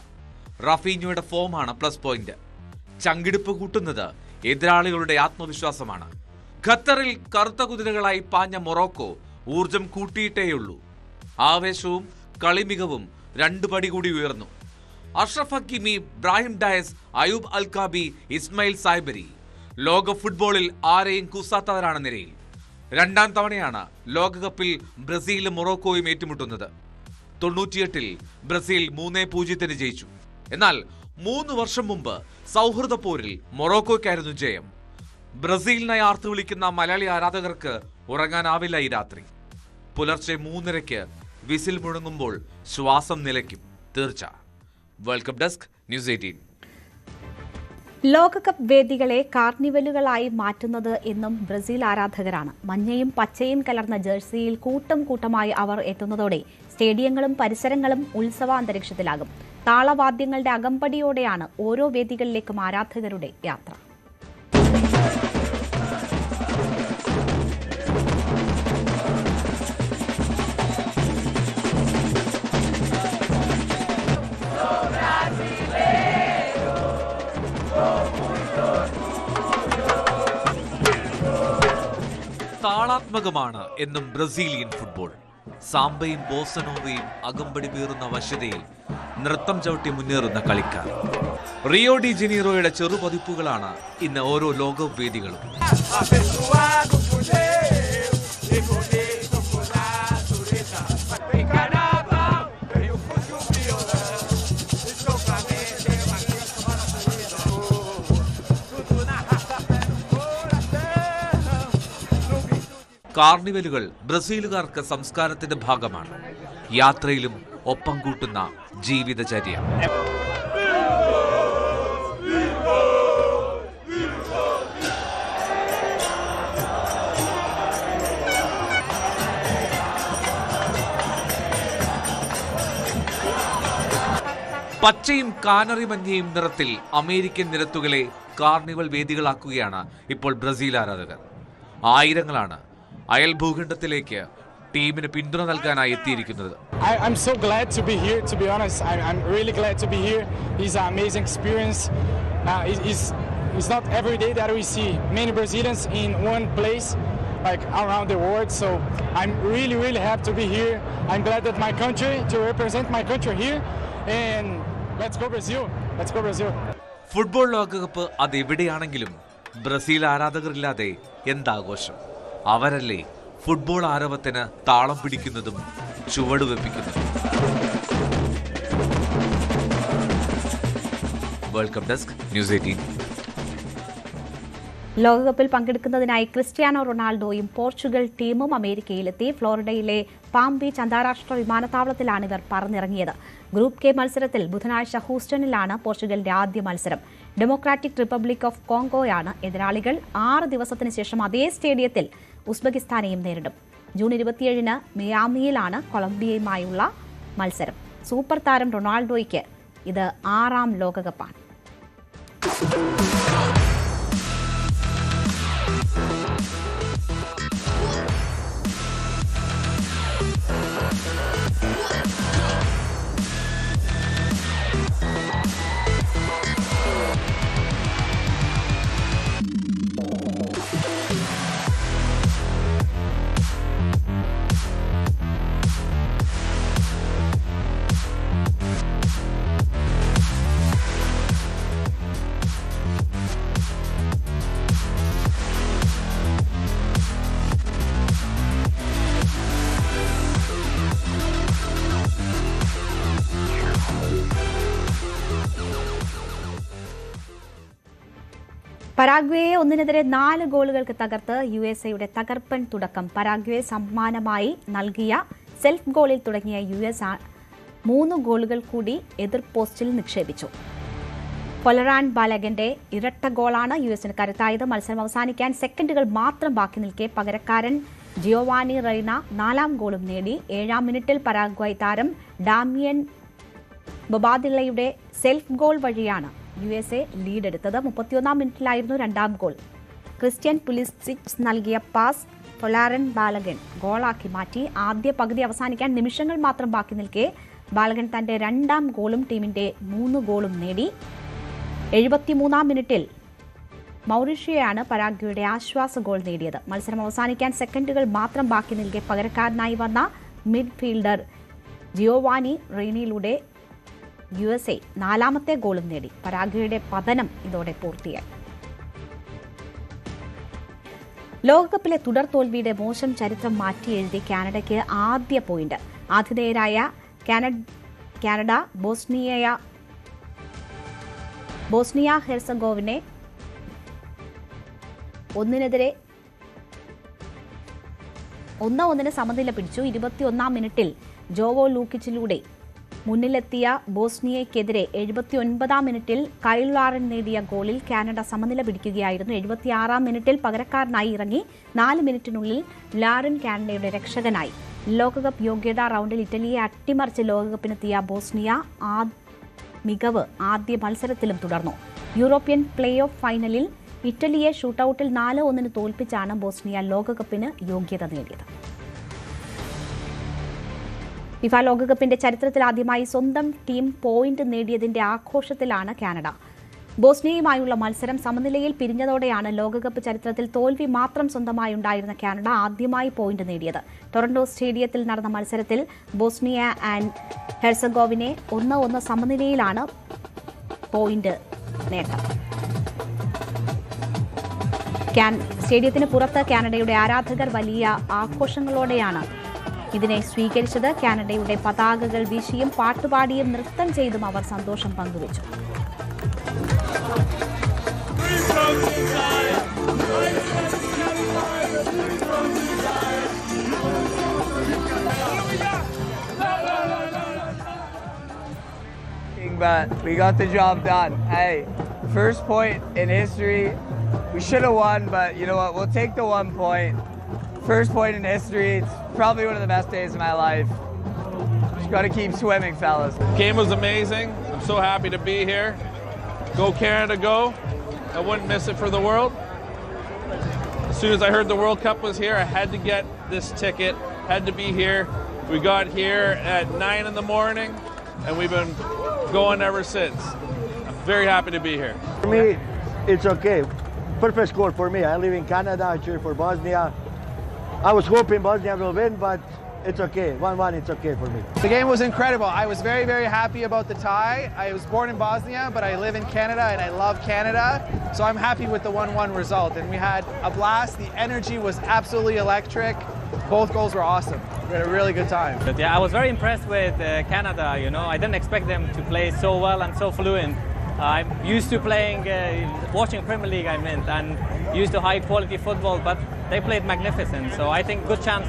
റഫീഞ്ഞോയുടെ ഫോമാണ് പ്ലസ് പോയിന്റ്. ചങ്കിടിപ്പ് കൂട്ടുന്നത് എതിരാളികളുടെ ആത്മവിശ്വാസമാണ്. ഖത്തറിൽ കറുത്ത കുതിരകളായി പാഞ്ഞ മൊറോക്കോ ഊർജം കൂട്ടിയിട്ടേയുള്ളൂ. ആവേശവും കളിമികവും 2 പടി കൂടി ഉയർന്നു. Achraf Hakimi, Brahim Diaz, Ayoub El Kaabi, Ismail Saibari ലോക ഫുട്ബോളിൽ ആരെയും കൂസാത്തവരാണ് നിരയിൽ. 2ാം തവണയാണ് ലോകകപ്പിൽ ബ്രസീലും മൊറോക്കോയും ഏറ്റുമുട്ടുന്നത്. 98-ൽ ബ്രസീൽ 3-0 ജയിച്ചു. എന്നാൽ 3 വർഷം മുമ്പ് സൗഹൃദ പോരിൽ മൊറോക്കോയ്ക്കായിരുന്നു ജയം. ബ്രസീലിനായി ആർത്തു വിളിക്കുന്ന മലയാളി ആരാധകർക്ക് ഉറങ്ങാനാവില്ല ഈ രാത്രി. പുലർച്ചെ 3:30 വിസിൽ മുഴങ്ങുമ്പോൾ ശ്വാസം നിലയ്ക്കും തീർച്ച. World cup desk, news 18. ലോകകപ്പ് വേദികളെ കാർണിവലുകളായി മാറ്റുന്നത് എന്നും ബ്രസീൽ ആരാധകരാണ്. മഞ്ഞയും പച്ചയും കലർന്ന ജേഴ്സിയിൽ കൂട്ടമായി അവർ എത്തുന്നതോടെ സ്റ്റേഡിയങ്ങളും പരിസരങ്ങളും ഉത്സവാന്തരീക്ഷത്തിലാകും. താളവാദ്യങ്ങളുടെ അകമ്പടിയോടെയാണ് ഓരോ വേദികളിലേക്കും ആരാധകരുടെ യാത്ര. താളാത്മകമാണ് എന്നും ബ്രസീലിയൻ ഫുട്ബോൾ. സാംബയും ബോസനോവയും അകമ്പടി പേറുന്ന വശ്യതയിൽ നൃത്തം ചവിട്ടി മുന്നേറുന്ന കളിക്കാർ. റിയോ ഡി ജനീറോയുടെ ചെറുപതിപ്പുകളാണ് ഇന്ന് ഓരോ ലോകകപ്പ് വേദികളും. കാർണിവലുകൾ ബ്രസീലുകാർക്ക് സംസ്കാരത്തിന്റെ ഭാഗമാണ്. യാത്രയിലും ഒപ്പം കൂട്ടുന്ന ജീവിതചര്യ. പച്ചയും കാനറി മഞ്ഞയും നിറത്തിൽ അമേരിക്കൻ നിരത്തുകളെ കാർണിവൽ വേദികളാക്കുകയാണ് ഇപ്പോൾ ബ്രസീൽ ആരാധകർ. ആയിരങ്ങളാണ് അയൽ ഭൂഖണ്ഡത്തിലേക്ക് ടീമിന് പിന്തുണ നൽകാനായി എത്തിയിരിക്കുന്നത്. I'm so glad to be here, to be honest. I'm really glad to be here. It's an amazing experience. It's not every day that we see many Brazilians in one place, like around the world. So I'm really happy to be here. I'm glad that my country, to represent my country here. And let's go Brazil. Let's go Brazil. Football ലോകകപ്പ് അതെവിടെയാണെങ്കിലും Brazil ആരാധകരില്ലാതെ എന്താഘോഷം. അവരല്ലേ football ആരവത്തിന് താളം പിടിക്കുന്നതും ചുവടുവെപ്പിക്കുന്നതും. World cup desk, news 18. ലോകകപ്പിൽ പങ്കെടുക്കുന്നതിനായി Cristiano റൊണാൾഡോയും Portugal ടീമും അമേരിക്കയിലെത്തി. ഫ്ലോറിഡയിലെ palm beach അന്താരാഷ്ട്ര വിമാനത്താവളത്തിലാണ് ഇവർ പറന്നിറങ്ങിയത്. ഗ്രൂപ്പ് കെ മത്സരത്തിൽ ബുധനാഴ്ച ഹൂസ്റ്റണിലാണ് പോർച്ചുഗലിന്റെ ആദ്യ മത്സരം. ഡെമോക്രാറ്റിക് റിപ്പബ്ലിക് ഓഫ് കോങ്കോയാണ് എതിരാളികൾ. 6 ദിവസത്തിന് ശേഷം അതേ സ്റ്റേഡിയത്തിൽ ഉസ്ബെക്കിസ്ഥാനെയും നേരിടും. ജൂൺ 27-ന് മിയാമിയിലാണ് കൊളംബിയയുമായുള്ള മത്സരം. സൂപ്പർ താരം റൊണാൾഡോയ്ക്ക് ഇത് 6ാം ലോകകപ്പാണ്. പരാഗ്വേയെ 1-4 ഗോളുകൾക്ക് തകർത്ത് USA തകർപ്പൻ തുടക്കം. പരാഗ്വെ സമ്മാനമായി നൽകിയ സെൽഫ് ഗോളിൽ തുടങ്ങിയ US 3 ഗോളുകൾ കൂടി എതിർ പോസ്റ്റിൽ നിക്ഷേപിച്ചു. ഫൊലറാൻ ബാലഗന്റെ ഇരട്ട ഗോളാണ് യുഎസിന് കരുത്തായത്. മത്സരം അവസാനിക്കാൻ സെക്കൻഡുകൾ മാത്രം ബാക്കി നിൽക്കെ പകരക്കാരൻ ജിയോവാനി റെയ്ന 4ാം ഗോളും നേടി. 7ാം മിനിറ്റിൽ പരാഗ്വൈ താരം ഡാമിയൻ ബൊബാദില്ലയുടെ സെൽഫ് ഗോൾ വഴിയാണ് USA ലീഡെടുത്തത്. 31ാം മിനിറ്റിലായിരുന്നു 2ാം ഗോൾ. ക്രിസ്ത്യൻ പുലിസിച്ച് നൽകിയ പാസ് ഫൊലാറൻ ബാലഗൻ ഗോളാക്കി മാറ്റി. ആദ്യ പകുതി അവസാനിക്കാൻ നിമിഷങ്ങൾ മാത്രം ബാക്കി നിൽക്കെ ബാലഗൻ തന്റെ 2ാം ഗോളും ടീമിന്റെ 3 ഗോളും നേടി. 73ാം മിനിറ്റിൽ മൗറിഷ്യയാണ് പരാഗ്വയുടെ ആശ്വാസ ഗോൾ നേടിയത്. മത്സരം അവസാനിക്കാൻ സെക്കൻഡുകൾ മാത്രം ബാക്കി നിൽക്കെ പകരക്കാരനായി വന്ന മിഡ്ഫീൽഡർ ജിയോവാനി റെയ്നയിലൂടെ USA 4ാമത്തെ ഗോളും നേടി. പരാഗ്വയുടെ പതനം ഇതോടെ പൂർത്തിയായി. ലോകകപ്പിലെ തുടർ തോൽവിയുടെ മോശം ചരിത്രം മാറ്റിയെഴുതി കാനഡയ്ക്ക് ആദ്യ പോയിന്റ്. ആതിഥേയരായ കാനഡ ബോസ്നിയ ഹെർസഗോവിനെ 1-1 സമനില പിടിച്ചു. 21ാം മിനിറ്റിൽ ജോവോ ലൂക്കിച്ചിലൂടെ മുന്നിലെത്തിയ ബോസ്നിയയ്ക്കെതിരെ 79ാം മിനിറ്റിൽ കൈൽ ലാറൻ നേടിയ ഗോളിൽ കാനഡ സമനില പിടിക്കുകയായിരുന്നു. 76ാം മിനിറ്റിൽ പകരക്കാരനായി ഇറങ്ങി 4 മിനിറ്റിനുള്ളിൽ ലാറൻ കാനഡയുടെ രക്ഷകനായി. ലോകകപ്പ് യോഗ്യതാ റൗണ്ടിൽ ഇറ്റലിയെ അട്ടിമറിച്ച് ലോകകപ്പിനെത്തിയ ബോസ്നിയ മികവ് ആദ്യ മത്സരത്തിലും തുടർന്നു. യൂറോപ്യൻ പ്ലേ ഓഫ് ഫൈനലിൽ ഇറ്റലിയെ ഷൂട്ടൌട്ടിൽ 4-1 തോൽപ്പിച്ചാണ് ബോസ്നിയ ലോകകപ്പിന് യോഗ്യത നേടിയത്. ഫിഫ ലോകകപ്പിന്റെ ചരിത്രത്തിൽ ആദ്യമായി സ്വന്തം ടീം പോയിന്റ് നേടിയതിന്റെ ആഘോഷത്തിലാണ് കാനഡ. ബോസ്നിയയുമായുള്ള മത്സരം സമനിലയിൽ പിരിഞ്ഞതോടെയാണ് ലോകകപ്പ് ചരിത്രത്തിൽ തോൽവി മാത്രം സ്വന്തമായുണ്ടായിരുന്ന കാനഡ ആദ്യമായി പോയിന്റ് നേടിയത്. ടൊറന്റോ സ്റ്റേഡിയത്തിൽ നടന്ന മത്സരത്തിൽ ബോസ്നിയ ആൻഡ് ഹെർസഗോവിനെ 1-1 സമനിലയിലാണ് പോയിന്റ് നേട്ടം. സ്റ്റേഡിയത്തിന് പുറത്ത് കാനഡയുടെ ആരാധകർ വലിയ ആഘോഷങ്ങളോടെയാണ് ഇതിനെ സ്വീകരിച്ചത്. കാനഡയുടെ പതാകകൾ വീശിയും പാട്ടുപാടിയും നൃത്തം ചെയ്തും അവർ സന്തോഷം പങ്കുവച്ചു. But we got the job done. Hey, first point in history. We should have won, but you know what? We'll take the 1 point. First point in history. It's probably one of the best days of my life. Just got to keep swimming, fellas. Game was amazing. I'm so happy to be here. Go Canada, go. I wouldn't miss it for the world. As soon as I heard the World Cup was here, I had to get this ticket. Had to be here. We got here at 9 in the morning, and we've been going ever since. I'm very happy to be here. For me, it's okay. Perfect score for me. I live in Canada. I cheer for Bosnia. I was hoping Bosnia will win, but it's okay. 1-1, it's okay for me. The game was incredible. I was very, very happy about the tie. I was born in Bosnia, but I live in Canada, and I love Canada. So I'm happy with the 1-1 result. And we had a blast. The energy was absolutely electric. Both goals were awesome. We had a really good time. But yeah, I was very impressed with Canada. You know, I didn't expect them to play so well and so fluent. I'm used to playing, watching Premier League, and used to high quality football, but they played magnificent. So I think good chance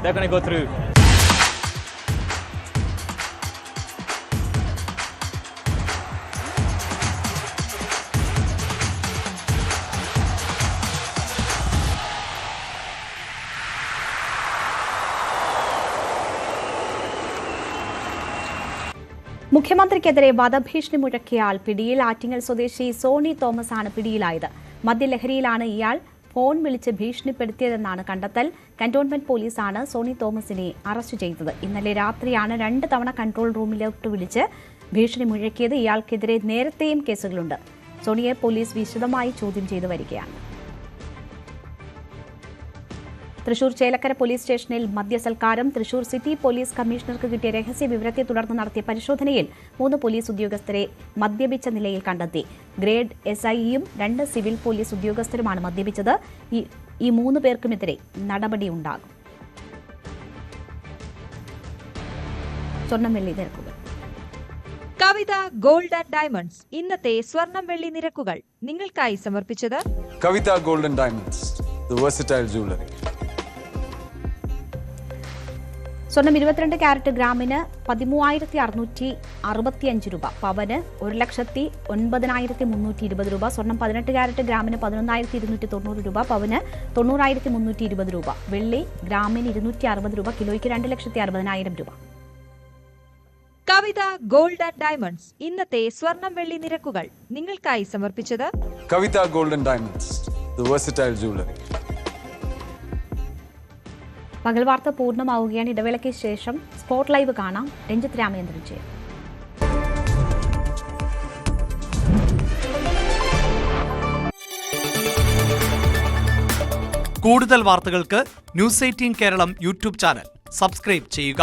they're going to go through. മുഖ്യമന്ത്രിക്കെതിരെ വധഭീഷണി മുഴക്കിയ ആൾ പിടിയിൽ. ആറ്റിങ്ങൽ സ്വദേശി Sony Thomas ആണ് പിടിയിലായത്. മദ്യലഹരിയിലാണ് ഇയാൾ phone വിളിച്ച് ഭീഷണിപ്പെടുത്തിയതെന്നാണ് കണ്ടെത്തൽ. Cantonment പോലീസാണ് സോണി തോമസിനെ അറസ്റ്റ് ചെയ്തത്. ഇന്നലെ രാത്രിയാണ് 2 തവണ കൺട്രോൾ റൂമിലോട്ട് വിളിച്ച് ഭീഷണി മുഴക്കിയത്. ഇയാൾക്കെതിരെ നേരത്തെയും കേസുകളുണ്ട്. സോണിയെ പോലീസ് വിശദമായി ചോദ്യം ചെയ്തു വരികയാണ്. തൃശൂർ ചേലക്കര പോലീസ് സ്റ്റേഷനിൽ മദ്യസൽക്കാരം. തൃശൂർ സിറ്റി പോലീസ് കമ്മീഷണർക്ക് കിട്ടിയ രഹസ്യ വിവരത്തെ തുടർന്ന് നടത്തിയ പരിശോധനയിൽ 3 പോലീസ് ഉദ്യോഗസ്ഥരെ മദ്യപിച്ച നിലയിൽ കണ്ടെത്തി. ഗ്രേഡ് SIയും 2 സിവിൽ പോലീസ് ഉദ്യോഗസ്ഥരുമാണ് മദ്യപിച്ചത്. ഈ 3 പേർക്കുമെതിരെ നടപടിയുണ്ടാകും. സ്വർണ്ണം വെള്ളി നിരക്കുകൾ. കവിത ഗോൾഡ് ആൻഡ് ഡയമണ്ട്സ് ഇന്നത്തെ സ്വർണം വെള്ളി നിരക്കുകൾ നിങ്ങൾക്കായി സമർപ്പിച്ചത് Kavitha gold and diamonds, the versatile jewellery. സ്വർണം 22 ക്യാരറ്റ് ഗ്രാമിന് 13,665 രൂപ, പവന് 1,09,320 രൂപ. സ്വർണം 18 ക്യാരറ്റ് ഗ്രാമിന് 11,290 രൂപ, പവന് 90,320 രൂപ. വെള്ളി ഗ്രാമിന് 260 രൂപ, കിലോയ്ക്ക് 2,60,000 രൂപ. കവിത ഗോൾഡ് ആൻഡ് ഡയമണ്ട്സ് ഇന്നത്തെ സ്വർണം വെള്ളി നിരക്കുകൾ നിങ്ങൾക്കായി സമർപ്പിച്ചത് Kavitha gold and diamonds, the versatile jewellery. പകൽ വാർത്ത പൂർണ്ണമാവുകയാണ്. ഇടവേളയ്ക്ക് ശേഷം സ്പോട്ട് ലൈവ് കാണാം. രഞ്ജിത്ത് രാമചന്ദ്രൻ ചെയ്യും. കൂടുതൽ വാർത്തകൾക്ക് news 18 Keralam YouTube channel subscribe ചെയ്യുക.